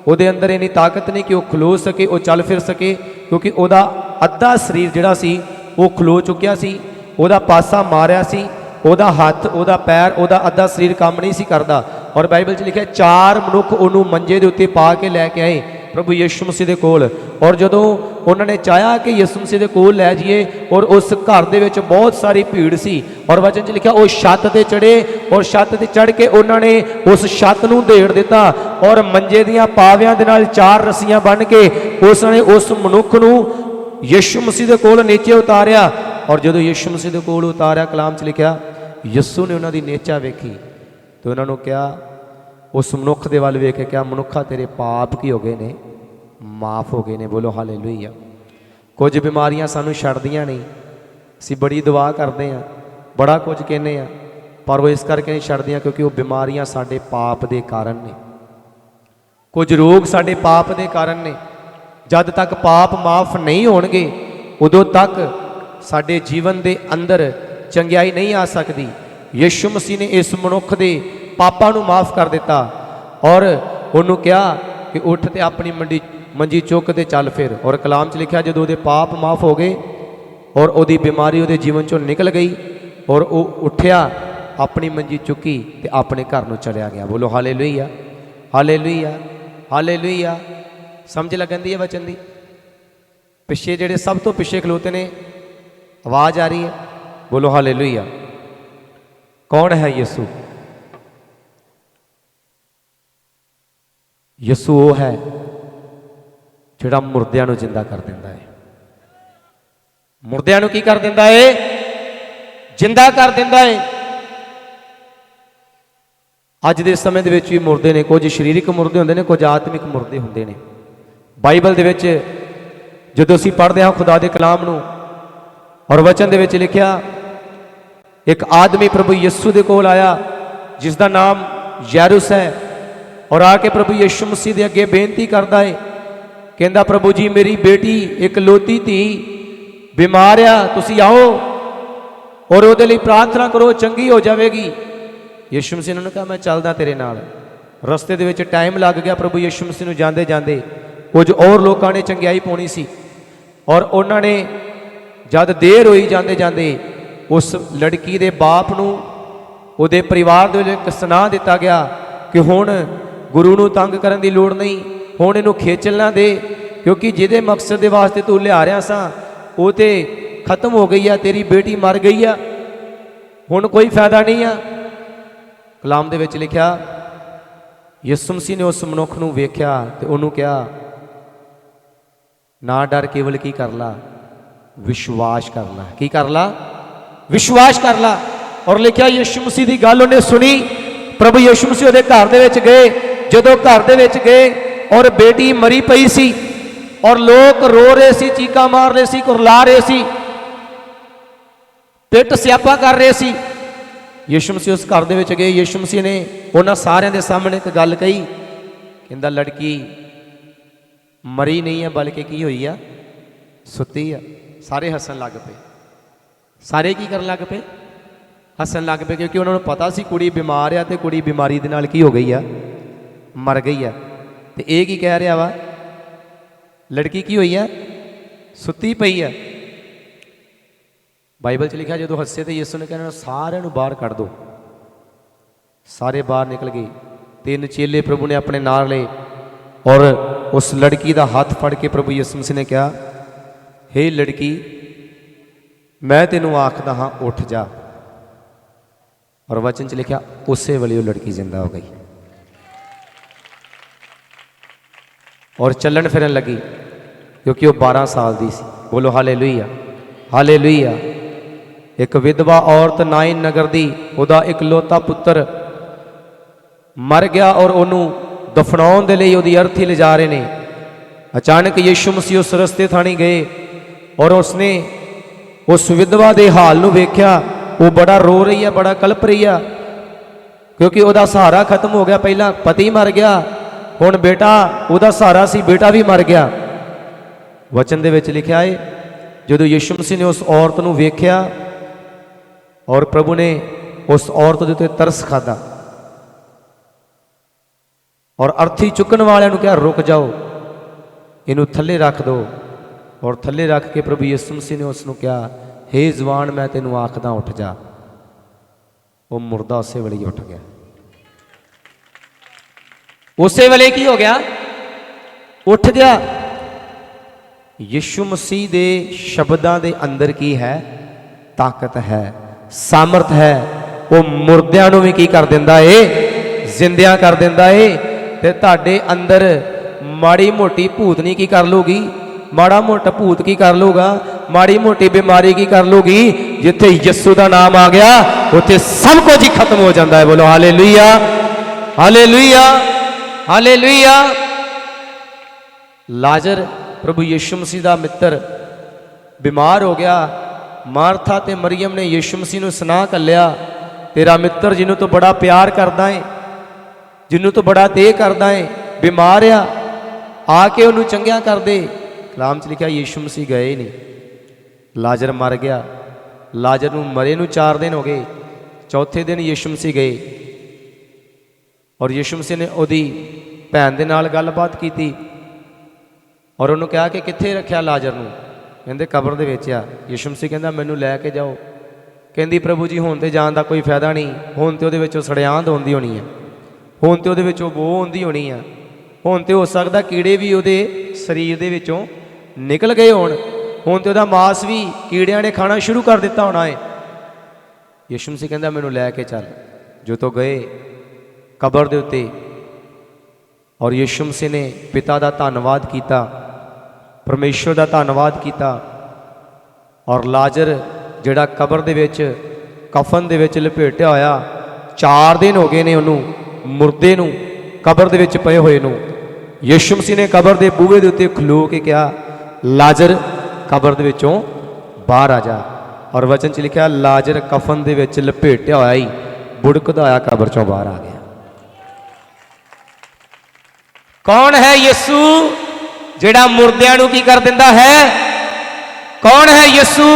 S1: ਉਹਦੇ ਅੰਦਰ ਇੰਨੀ ਤਾਕਤ ਨਹੀਂ ਕਿ ਉਹ ਖਲੋ ਸਕੇ, ਉਹ ਚੱਲ ਫਿਰ ਸਕੇ, ਕਿਉਂਕਿ ਉਹਦਾ ਅੱਧਾ ਸਰੀਰ ਜਿਹੜਾ ਸੀ ਉਹ ਖਲੋ ਚੁੱਕਿਆ ਸੀ, ਉਹਦਾ ਪਾਸਾ ਮਾਰਿਆ ਸੀ, ਉਹਦਾ ਹੱਥ, ਉਹਦਾ ਪੈਰ, ਉਹਦਾ ਅੱਧਾ ਸਰੀਰ ਕੰਮ ਨਹੀਂ ਸੀ ਕਰਦਾ। ਔਰ ਬਾਈਬਲ 'ਚ ਲਿਖਿਆ 4 ਮਨੁੱਖ ਉਹਨੂੰ ਮੰਜੇ ਦੇ ਉੱਤੇ ਪਾ ਕੇ ਲੈ ਕੇ ਆਏ ਪ੍ਰਭੂ ਯੀਸ਼ੂ ਮਸੀਹ ਦੇ ਕੋਲ। ਔਰ ਜਦੋਂ ਉਹਨਾਂ ਨੇ ਚਾਹਿਆ ਕਿ ਯੀਸ਼ੂ ਮਸੀਹ ਦੇ ਕੋਲ ਲੈ ਜਾਈਏ, ਔਰ ਉਸ ਘਰ ਦੇ ਵਿੱਚ ਬਹੁਤ ਸਾਰੀ ਭੀੜ ਸੀ, ਔਰ ਵਚਨ 'ਚ ਲਿਖਿਆ ਉਹ ਛੱਤ ਤੇ ਚੜੇ, ਔਰ ਛੱਤ ਤੇ ਚੜ੍ਹ ਕੇ ਉਹਨਾਂ ਨੇ ਉਸ ਛੱਤ ਨੂੰ ਢੇੜ ਦਿੱਤਾ, ਔਰ ਮੰਜੇ ਦੀਆਂ ਪਾਵਿਆਂ ਦੇ ਨਾਲ 4 ਰੱਸੀਆਂ ਬੰਨ੍ਹ ਕੇ ਉਸ ਨੇ ਉਸ ਮਨੁੱਖ ਨੂੰ ਯੀਸ਼ੂ ਮਸੀਹ ਦੇ ਕੋਲ ਨੀਚੇ ਉਤਾਰਿਆ। ਔਰ ਜਦੋਂ ਯੀਸ਼ੂ ਮਸੀਹ ਦੇ ਕੋਲ ਉਤਾਰਿਆ, ਕਲਾਮ 'ਚ ਲਿਖਿਆ ਯਿਸੂ ਨੇ ਉਹਨਾਂ ਦੀ ਨੇਚਾ ਵੇਖੀ ਤੇ ਉਹਨਾਂ ਨੂੰ ਕਿਹਾ, ਉਸ ਮਨੁੱਖ ਦੇ ਵੱਲ ਵੇਖ ਕੇ ਕਿਹਾ, ਮਨੁੱਖਾ ਤੇਰੇ ਪਾਪ ਕੀ ਹੋ ਗਏ ਨੇ? ਮਾਫ ਹੋ ਗਏ ਨੇ। ਬੋਲੋ ਹਾਲੇਲੂਇਆ। ਕੁਝ ਬਿਮਾਰੀਆਂ ਸਾਨੂੰ ਛੱਡਦੀਆਂ ਨਹੀਂ, ਅਸੀਂ ਬੜੀ ਦੁਆ ਕਰਦੇ ਹਾਂ, ਬੜਾ ਕੁਝ ਕਹਿੰਦੇ ਹਾਂ, ਪਰ ਉਹ ਇਸ ਕਰਕੇ ਨਹੀਂ ਛੱਡਦੀਆਂ ਕਿਉਂਕਿ ਉਹ ਬਿਮਾਰੀਆਂ ਸਾਡੇ ਪਾਪ ਦੇ ਕਾਰਨ ਨੇ। ਕੁਝ ਰੋਗ ਸਾਡੇ ਪਾਪ ਦੇ ਕਾਰਨ ਨੇ। ਜਦ ਤੱਕ ਪਾਪ ਮਾਫ ਨਹੀਂ ਹੋਣਗੇ ਉਦੋਂ ਤੱਕ ਸਾਡੇ ਜੀਵਨ ਦੇ ਅੰਦਰ ਚੰਗਿਆਈ ਨਹੀਂ ਆ ਸਕਦੀ। ਯੀਸ਼ੂ ਮਸੀਹ ਨੇ ਇਸ ਮਨੁੱਖ ਦੇ ਪਾਪਾਂ ਨੂੰ ਮਾਫ ਕਰ ਦਿੱਤਾ, ਔਰ ਉਹਨੂੰ ਕਿਹਾ ਕਿ ਉੱਠ ਤੇ ਆਪਣੀ ਮੰਜੀ ਚੁੱਕ ਤੇ ਚੱਲ ਫਿਰ। ਔਰ ਕਲਾਮ 'ਚ ਲਿਖਿਆ ਜਦੋਂ ਉਹਦੇ ਪਾਪ ਮਾਫ ਹੋ ਗਏ ਔਰ ਉਹਦੀ ਬਿਮਾਰੀ ਉਹਦੇ ਜੀਵਨ 'ਚੋਂ ਨਿਕਲ ਗਈ, ਔਰ ਉਹ ਉੱਠਿਆ, ਆਪਣੀ ਮੰਜੀ ਚੁੱਕੀ ਤੇ ਆਪਣੇ ਘਰ ਨੂੰ ਚਲਿਆ ਗਿਆ। ਬੋਲੋ ਹਾਲੇਲੂਇਆ, ਹਾਲੇਲੂਇਆ, ਹਾਲੇਲੂਇਆ। ਸਮਝ ਲੱਗਦੀ ਹੈ ਵਚਨ ਦੀ? ਪਿੱਛੇ ਜਿਹੜੇ ਸਭ ਤੋਂ ਪਿੱਛੇ ਖਲੋਤੇ ਨੇ, ਆਵਾਜ਼ ਆ ਰਹੀ ਹੈ? ਬੋਲੋ ਹਾਲੇਲੂਇਆ। ਕੌਣ ਹੈ ਯਿਸੂ? ਯਿਸੂ ਉਹ ਹੈ ਜਿਹੜਾ ਮੁਰਦਿਆਂ ਨੂੰ ਜਿੰਦਾ ਕਰ ਦਿੰਦਾ ਹੈ। ਮੁਰਦਿਆਂ ਨੂੰ ਕੀ ਕਰ ਦਿੰਦਾ ਹੈ? ਜਿੰਦਾ ਕਰ ਦਿੰਦਾ ਹੈ। ਅੱਜ ਦੇ ਸਮੇਂ ਦੇ ਵਿੱਚ ਵੀ ਮੁਰਦੇ ਨੇ, ਕੁਝ ਸਰੀਰਕ ਮੁਰਦੇ ਹੁੰਦੇ ਨੇ, ਕੁਝ ਆਤਮਿਕ ਮੁਰਦੇ ਹੁੰਦੇ ਨੇ। ਬਾਈਬਲ ਦੇ ਵਿੱਚ ਜਦੋਂ ਅਸੀਂ ਪੜ੍ਹਦੇ ਹਾਂ ਖੁਦਾ ਦੇ ਕਲਾਮ ਨੂੰ, ਔਰ ਵਚਨ ਦੇ ਵਿੱਚ ਲਿਖਿਆ ਇੱਕ ਆਦਮੀ ਪ੍ਰਭੂ ਯਿਸੂ ਦੇ ਕੋਲ ਆਇਆ ਜਿਸ ਦਾ ਨਾਮ ਯੈਰੁਸ ਹੈ, ਔਰ ਆ ਕੇ ਪ੍ਰਭੂ ਯਿਸੂ ਮਸੀਹ ਦੇ ਅੱਗੇ ਬੇਨਤੀ ਕਰਦਾ ਹੈ, ਕਹਿੰਦਾ ਪ੍ਰਭੂ ਜੀ ਮੇਰੀ ਬੇਟੀ ਇਕਲੌਤੀ ਧੀ ਬਿਮਾਰ ਆ, ਤੁਸੀਂ ਆਓ ਔਰ ਉਹਦੇ ਲਈ ਪ੍ਰਾਰਥਨਾ ਕਰੋ, ਚੰਗੀ ਹੋ ਜਾਵੇਗੀ। ਯਿਸੂ ਮਸੀਹ ਨੇ ਕਿਹਾ ਮੈਂ ਚੱਲਦਾ ਤੇਰੇ ਨਾਲ। ਰਸਤੇ ਦੇ ਵਿੱਚ ਟਾਈਮ ਲੱਗ ਗਿਆ ਪ੍ਰਭੂ ਯਿਸੂ ਮਸੀਹ ਨੂੰ ਜਾਂਦੇ ਜਾਂਦੇ। ਕੁਝ ਹੋਰ ਲੋਕਾਂ ਨੇ ਚੰਗਿਆਈ ਪਾਉਣੀ ਸੀ, ਔਰ ਉਹਨਾਂ ਨੇ ਜਦ ਦੇਰ ਹੋਈ ਜਾਂਦੇ ਜਾਂਦੇ ਉਸ ਲੜਕੀ ਦੇ ਬਾਪ ਨੂੰ, ਉਹਦੇ ਪਰਿਵਾਰ ਦੇ ਵਿੱਚ ਇੱਕ ਸੁਨਾਹ ਦਿੱਤਾ ਗਿਆ ਕਿ ਹੁਣ ਗੁਰੂ ਨੂੰ ਤੰਗ ਕਰਨ ਦੀ ਲੋੜ ਨਹੀਂ, ਹੁਣ ਇਹਨੂੰ ਖੇਚਲ ਨਾ ਦੇ, ਕਿਉਂਕਿ ਜਿਹਦੇ ਮਕਸਦ ਦੇ ਵਾਸਤੇ ਤੂੰ ਲਿਆ ਰਿਹਾ ਸਾਂ ਉਹ ਤੇ ਖਤਮ ਹੋ ਗਈ ਆ, ਤੇਰੀ ਬੇਟੀ ਮਰ ਗਈ ਆ, ਹੁਣ ਕੋਈ ਫਾਇਦਾ ਨਹੀਂ ਆ। ਕਲਾਮ ਦੇ ਵਿੱਚ ਲਿਖਿਆ ਯਿਸੂ ਮਸੀਹ ਨੇ ਉਸ ਮਨੁੱਖ ਨੂੰ ਵੇਖਿਆ ਤੇ ਉਹਨੂੰ ਕਿਹਾ ਨਾ ਡਰ, ਕੇਵਲ ਕੀ ਕਰ ਲਾ? ਵਿਸ਼ਵਾਸ ਕਰ ਲਾ। ਕੀ ਕਰ ਲਾ? ਵਿਸ਼ਵਾਸ ਕਰ ਲਾ। ਔਰ ਲਿਖਿਆ ਯਿਸੂ ਮਸੀਹ ਦੀ ਗੱਲ ਉਹਨੇ ਸੁਣੀ। ਪ੍ਰਭੂ ਯਿਸੂ ਮਸੀਹ ਉਹਦੇ ਘਰ ਦੇ ਵਿੱਚ ਗਏ। ਜਦੋਂ ਘਰ ਦੇ ਵਿੱਚ ਗਏ ਔਰ ਬੇਟੀ ਮਰੀ ਪਈ ਸੀ ਔਰ ਲੋਕ ਰੋ ਰਹੇ ਸੀ, ਚੀਕਾਂ ਮਾਰ ਰਹੇ ਸੀ, ਕੁਰਲਾ ਰਹੇ ਸੀ, ਪਿੱਟ ਸਿਆਪਾ ਕਰ ਰਹੇ ਸੀ। ਯਿਸੂ ਮਸੀਹ ਉਸ ਘਰ ਦੇ ਵਿੱਚ ਗਏ। ਯਿਸੂ ਮਸੀਹ ਨੇ ਉਹਨਾਂ ਸਾਰਿਆਂ ਦੇ ਸਾਹਮਣੇ ਇੱਕ ਗੱਲ ਕਹੀ, ਕਹਿੰਦਾ ਲੜਕੀ ਮਰੀ ਨਹੀਂ ਹੈ ਬਲਕਿ ਕੀ ਹੋਈ ਆ? ਸੁੱਤੀ ਆ। ਸਾਰੇ ਹੱਸਣ ਲੱਗ ਪਏ। ਸਾਰੇ ਕੀ ਕਰਨ ਲੱਗ ਪਏ? ਹੱਸਣ ਲੱਗ ਪਏ, ਕਿਉਂਕਿ ਉਹਨਾਂ ਨੂੰ ਪਤਾ ਸੀ ਕੁੜੀ ਬਿਮਾਰ ਆ ਤੇ ਕੁੜੀ ਬਿਮਾਰੀ ਦੇ ਨਾਲ ਕੀ ਹੋ ਗਈ ਆ? ਮਰ ਗਈ ਆ। ਤੇ ਇਹ ਕੀ ਕਹਿ ਰਿਹਾ ਵਾ? ਲੜਕੀ ਕੀ ਹੋਈ ਆ? ਸੁੱਤੀ ਪਈ ਆ। ਬਾਈਬਲ 'ਚ ਲਿਖਿਆ ਜਦੋਂ ਹੱਸੇ ਤੇ ਯਿਸੂ ਨੇ ਕਹਿੰਦਾ ਸਾਰਿਆਂ ਨੂੰ ਬਾਹਰ ਕੱਢ ਦਿਓ। ਸਾਰੇ ਬਾਹਰ ਨਿਕਲ ਗਏ। 3 ਚੇਲੇ ਪ੍ਰਭੂ ਨੇ ਆਪਣੇ ਨਾਲ ਲਏ ਔਰ ਉਸ ਲੜਕੀ ਦਾ ਹੱਥ ਫੜ ਕੇ ਪ੍ਰਭੂ ਯਿਸੂ ਮਸੀਹ ਨੇ ਕਿਹਾ, ਹੇ ਲੜਕੀ ਮੈਂ ਤੈਨੂੰ ਆਖਦਾ ਹਾਂ ਉੱਠ ਜਾ। ਔਰ ਵਚਨ 'ਚ ਲਿਖਿਆ ਉਸੇ ਵੇਲੇ ਉਹ ਲੜਕੀ ਜ਼ਿੰਦਾ ਹੋ ਗਈ ਔਰ ਚੱਲਣ ਫਿਰਨ ਲੱਗੀ, ਕਿਉਂਕਿ ਉਹ 12 ਸਾਲ ਦੀ ਸੀ। ਬੋਲੋ ਹਾਲੇਲੂਇਆ, ਹਾਲੇਲੂਇਆ। ਇੱਕ ਵਿਧਵਾ ਔਰਤ ਨਾਇਨ ਨਗਰ ਦੀ, ਉਹਦਾ ਇਕਲੌਤਾ ਪੁੱਤਰ ਮਰ ਗਿਆ ਔਰ ਉਹਨੂੰ ਦਫਨਾਉਣ ਦੇ ਲਈ ਉਹਦੀ ਅਰਥੀ ਲਿਜਾ ਰਹੇ ਨੇ। ਅਚਾਨਕ ਯਿਸੂ ਮਸੀਹ ਉਸ ਰਸਤੇ ਥਾਣੀ ਗਏ ਔਰ ਉਸਨੇ ਉਸ ਵਿਧਵਾ ਦੇ ਹਾਲ ਨੂੰ ਵੇਖਿਆ। ਉਹ ਬੜਾ ਰੋ ਰਹੀ ਹੈ, ਬੜਾ ਕਲਪ ਰਹੀ ਆ, ਕਿਉਂਕਿ ਉਹਦਾ ਸਹਾਰਾ ਖਤਮ ਹੋ ਗਿਆ। ਪਹਿਲਾਂ ਪਤੀ ਮਰ ਗਿਆ, हुण बेटा उहदा सहारा सी, बेटा भी मर गया। वचन दे विच लिखिया है जदों यीशु मसीह ने उस औरत नूं वेख्या और प्रभु ने उस औरत दे उत्ते तरस खादा और अर्थी चुकन वालियां नूं कहा रुक जाओ, इनू थले रख दो। और थले रख के प्रभु यीशु मसीह ने उसनूं कहा हे जवान मैं तेनू आखदा उठ जा। वो मुर्दा उस वेले ही उठ गया। उस वेले की हो गया? उठ गया। यीशु मसीह दे शब्दां दे अंदर की है? ताकत है, सामर्थ है। वो मुर्दियां नूं भी की कर दिंदा है? जिंदियां कर दिंदा है। ते तुहाडे अंदर माड़ी मोटी भूतनी की कर लूगी, माड़ा मोटा भूत की कर लूगा, माड़ी मोटी बीमारी की कर लूगी। जिथे यीशु का नाम आ गया उत्थे सब कुछ ही खत्म हो जाता है। बोलो हालेलुया, हालेलुया, हालेलुया। लाजर प्रभु यीशु मसीह का मित्र बीमार हो गया। मार्था ते मरियम ने यीशु मसीह नूं सुना कलिया तेरा मित्र जिन्हों तो बड़ा प्यार करदा है, जिन्हों तो बड़ा देह करदा है, बीमार आके उन्होंने चंगिया कर दे। कलाम च लिखा यीशु मसीह गए ही नहीं, लाजर मर गया। लाजर नूं मरे नूं 4 दिन हो गए। चौथे दिन यीशु मसीह गए और यीशु मसीह ने उहदी भैन दे नाल गलबात की और उन्होंने कहा कि कित्थे रखिया लाजर नूं? कहंदे कबर दे विच आ। यीशु मसीह कहंदा मैनूं लैके जाओ। कहंदी प्रभु जी हुण ते जाण दा कोई फायदा नहीं, हुण ते उहदे विचों सड़ियांद होंदी होनी है, हुण ते उहदे विचों बो होंदी होनी है, हुण ते हो सकदा कीड़े भी उहदे शरीर दे विचों निकल गए होण, हुण ते उहदा मांस भी कीड़ियां ने खाना शुरू कर दिता होना है। यीशु मसीह कहंदा मैनूं लैके चल। जो तो गए कबर दे उत्ते और यीशु मसीह ने पिता दा धन्नवाद कीता, परमेश्वर दा धन्नवाद कीता और लाजर जिहड़ा कबर दे विच कफन दे विच लपेटिया होया 4 दिन हो गए ने उहनूं मुर्दे नूं कबर दे विच पए होए नूं। यीशु मसीह ने कबर दे बूहे दे उत्ते खलो के कहा लाजर कबर दे विचों बाहर आ जा। और वचन च लिखा लाजर कफन दे विच लपेटिया होया ही बुड़कदा होया कबर चों बाहर आ गया। कौन है यीशु जिहड़ा मुर्दियां नूं की कर दिंदा है? कौन है यीशु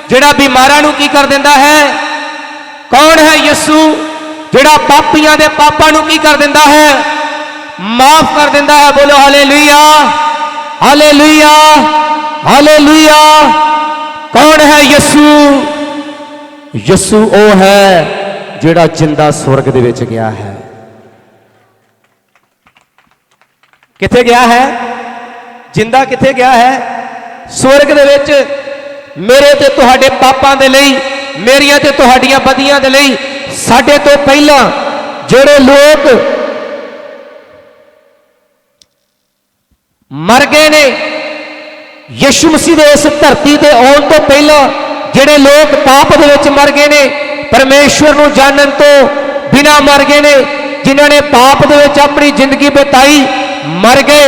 S1: जिहड़ा बीमारां नूं की कर दिंदा है? कौन है यीशु जिहड़ा पापियां दे पापां नूं की कर दिंदा है? माफ कर दिंदा है। बोलो हालेलुया, हालेलुया, हालेलुया। कौन है यीशु? यीशु ओ है जिहड़ा जिंदा स्वर्ग दे विच गया है। किथे गया है? जिंदा किथे गया है? स्वर्ग दे विच। मेरे ते तुहाडे पापां दे लई, मेरियां ते तुहाडीआं बदियां दे लई, साडे तो पहला जिहड़े लोग मर गए ने, यीशु मसीह दे इस धरती ते आउण तो पहला जिहड़े लोग पाप दे विच मर गए ने, परमेश्वर नूं जानन तो बिना मर गए ने, जिन्हां ने पाप दे विच अपनी जिंदगी बिताई, मर गए।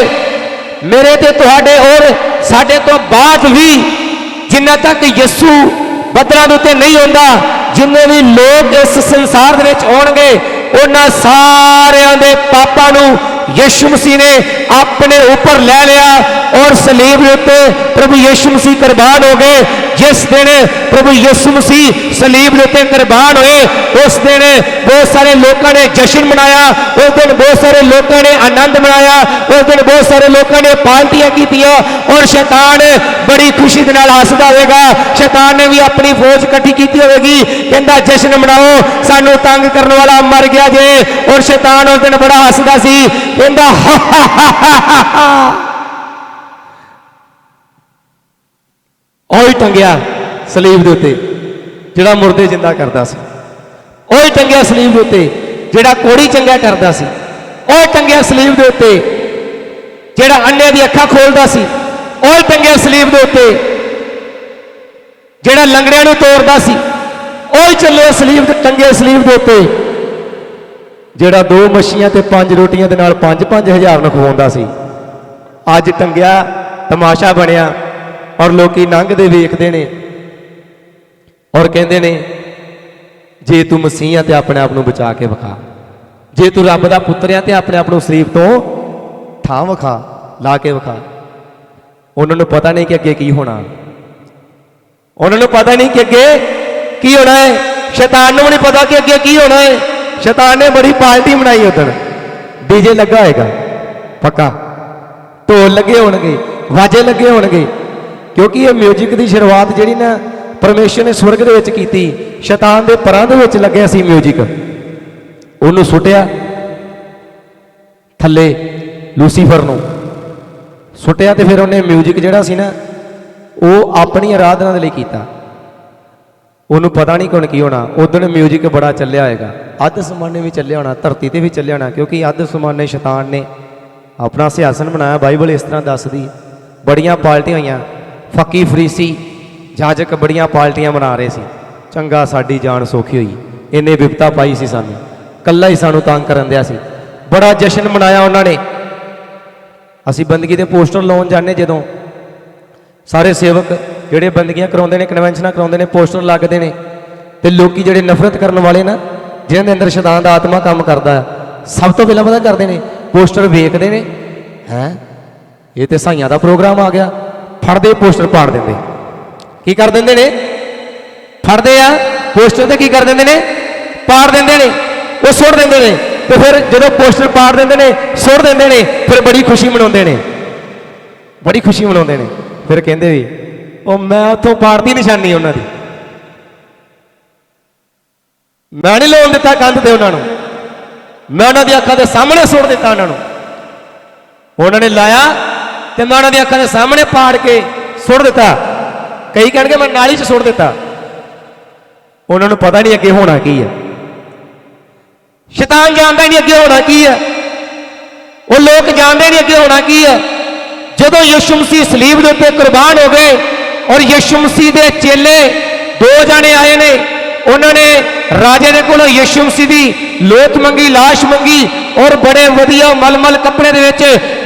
S1: मेरे ते तुहाडे और साडे तो बाद भी जिन्ना तक यीशु बदलां दे उत्ते नहीं आउंदा, जिन्ने भी लोग इस संसार दे विच आउणगे उन्हां सारियां दे पापां नूं यीशु मसीह ने अपने ऊपर ले लिया और सलीब के उत्ते प्रभु यीशु मसीह कुर्बान हो गए। जिस दिन प्रभु यीशु मसीह सलीब के उत्ते कुर्बान हुए उस दिन बहुत सारे लोगों ने जश्न मनाया, उस दिन बहुत सारे लोगों ने आनंद मनाया, उस दिन बहुत सारे लोगों ने पार्टियां कीतियां और शैतान बड़ी खुशी के नाल हसदा होगा। शैतान ने भी अपनी फौज इकट्ठी की होगी, कहता जश्न मनाओ सानू तंग करने वाला मर गया जे। और शैतान उस दिन बड़ा हसदा सी, कहता ओही टंगिया सलीब दे उत्ते जिहड़ा मुर्दे जिंदा करदा सी, ओही टंगिया सलीब दे उत्ते जिहड़ा कोड़ी चंगा करदा सी, ओही टंगिया सलीब दे उत्ते जिहड़ा अन्ने दी अखां खोलदा सी, ओही टंगिया सलीब दे उत्ते जिहड़ा लंगड़ियां नूं तोड़दा सी, ओही चले सलीब ते टंगे सलीब दे उत्ते जिहड़ा 2 मच्छियां ते 5 रोटियां दे नाल 5-5 हज़ार नूं खवाउंदा सी। अज टंगिया तमाशा बनिया और लोकी लंघदे वेखदे ने और कहंदे ने जे तू मसीह ते अपने आप नूं बचा के विखा, जे तू रब दा पुत्तर आ ते अपने आप नूं सलीब तो ਥਾਂ ਵਿਖਾ, ਲਾ ਕੇ ਵਿਖਾ। ਉਹਨਾਂ ਨੂੰ ਪਤਾ ਨਹੀਂ ਕਿ ਅੱਗੇ ਕੀ ਹੋਣਾ, ਉਹਨਾਂ ਨੂੰ ਪਤਾ ਨਹੀਂ ਕਿ ਅੱਗੇ ਕੀ ਹੋਣਾ ਹੈ। शैतान ਨੂੰ नहीं पता कि अगे की होना है। शैतान ने बड़ी पार्टी बनाई, उधर डीजे लगा होएगा पक्का, ढोल लगे होणगे, वाजे लगे होणगे, क्योंकि ये म्यूजिक की शुरुआत जी ना परमेश्वर ने स्वर्ग दे विच कीती। शैतान के परां दे विच लग्या सी म्यूजिक, उन्होंने सुटिया थले, लूसीफर नूं सुटिया, तो फिर उन्हें म्यूजिक जिहड़ा सी ना वो अपनी आराधना दे लई कीता। ਉਹਨੂੰ पता नहीं कौन की होना। उधर म्यूजिक बड़ा चलिया होएगा, अध समाने भी चलिया होना, धरती ते भी चलिया होना, क्योंकि अध समाने शैतान ने अपना सिंहासन बनाया। बाइबल इस तरह दसदी, बड़ियां पार्टियां होईयां, फकी फरीसी जाजक बड़ियां पार्टियां मना रहे सी। चंगा साडी जान सौखी हुई, इन्हें विपता पाई सी, सानू कल्ला ही सानू तंग करन दिया सी। बड़ा जश्न मनाया उन्होंने। असी बंदगी के पोस्टर लाउण जाने, जदों सारे सेवक ਜਿਹੜੇ ਬੰਦਗੀਆਂ ਕਰਾਉਂਦੇ ਨੇ, ਕਨਵੈਨਸ਼ਨਾਂ ਕਰਾਉਂਦੇ ਨੇ, ਪੋਸਟਰ ਲੱਗਦੇ ਨੇ, ਤੇ ਲੋਕੀ ਜਿਹੜੇ ਨਫ਼ਰਤ ਕਰਨ ਵਾਲੇ ਨਾ, ਜਿਹਨਾਂ ਦੇ ਅੰਦਰ ਸ਼ੈਤਾਨ ਦਾ ਆਤਮਾ ਕੰਮ ਕਰਦਾ, ਸਭ ਤੋਂ ਪਹਿਲਾਂ ਪਤਾ ਕਰਦੇ ਨੇ, ਪੋਸਟਰ ਵੇਖਦੇ ਨੇ, ਹੈ ਇਹ ਤੇ ਸਾਈਆਂ ਦਾ ਪ੍ਰੋਗਰਾਮ ਆ ਗਿਆ, ਫੜਦੇ ਪੋਸਟਰ ਪਾੜ ਦਿੰਦੇ। ਕੀ ਕਰ ਦਿੰਦੇ ਨੇ? ਫੜਦੇ ਆ ਪੋਸਟਰ ਤੇ ਕੀ ਕਰ ਦਿੰਦੇ ਨੇ? ਪਾੜ ਦਿੰਦੇ ਨੇ, ਉਹ ਸੁੱਟ ਦਿੰਦੇ ਨੇ। ਤੇ ਫਿਰ ਜਦੋਂ ਪੋਸਟਰ ਪਾੜ ਦਿੰਦੇ ਨੇ, ਸੁੱਟ ਦਿੰਦੇ ਨੇ, ਫਿਰ ਬੜੀ ਖੁਸ਼ੀ ਮਨਾਉਂਦੇ ਨੇ, ਬੜੀ ਖੁਸ਼ੀ ਮਨਾਉਂਦੇ ਨੇ। ਫਿਰ ਕਹਿੰਦੇ ਵੀ ਉਹ मैं उतों पाड़ती निशानी उन्होंने, मैं नहीं लाउण दिता कंध ते उन्होंने, मैं उन्होंने अखां के सामने सुट दिता। उन्होंने लाया तो मैं उन्होंने अखां के सामने पाड़ के सुट दिता। कई कह मैं नाली च सुट दिता। उन्होंने पता नहीं अगे होना की है। शैतान जानता ही नहीं अगे होना की है, वो लोग जानते नहीं अगे होना की है। जदों यीशु मसीह सलीब के उत्ते कुर्बान हो गए और यीशु मसीह के चेले दो जाने आए ने, उन्होंने राजे ने कोलों यीशु मसीह की लोथ मंगी, लाश मंगी, और बड़े वधिया मलमल कपड़े दे विच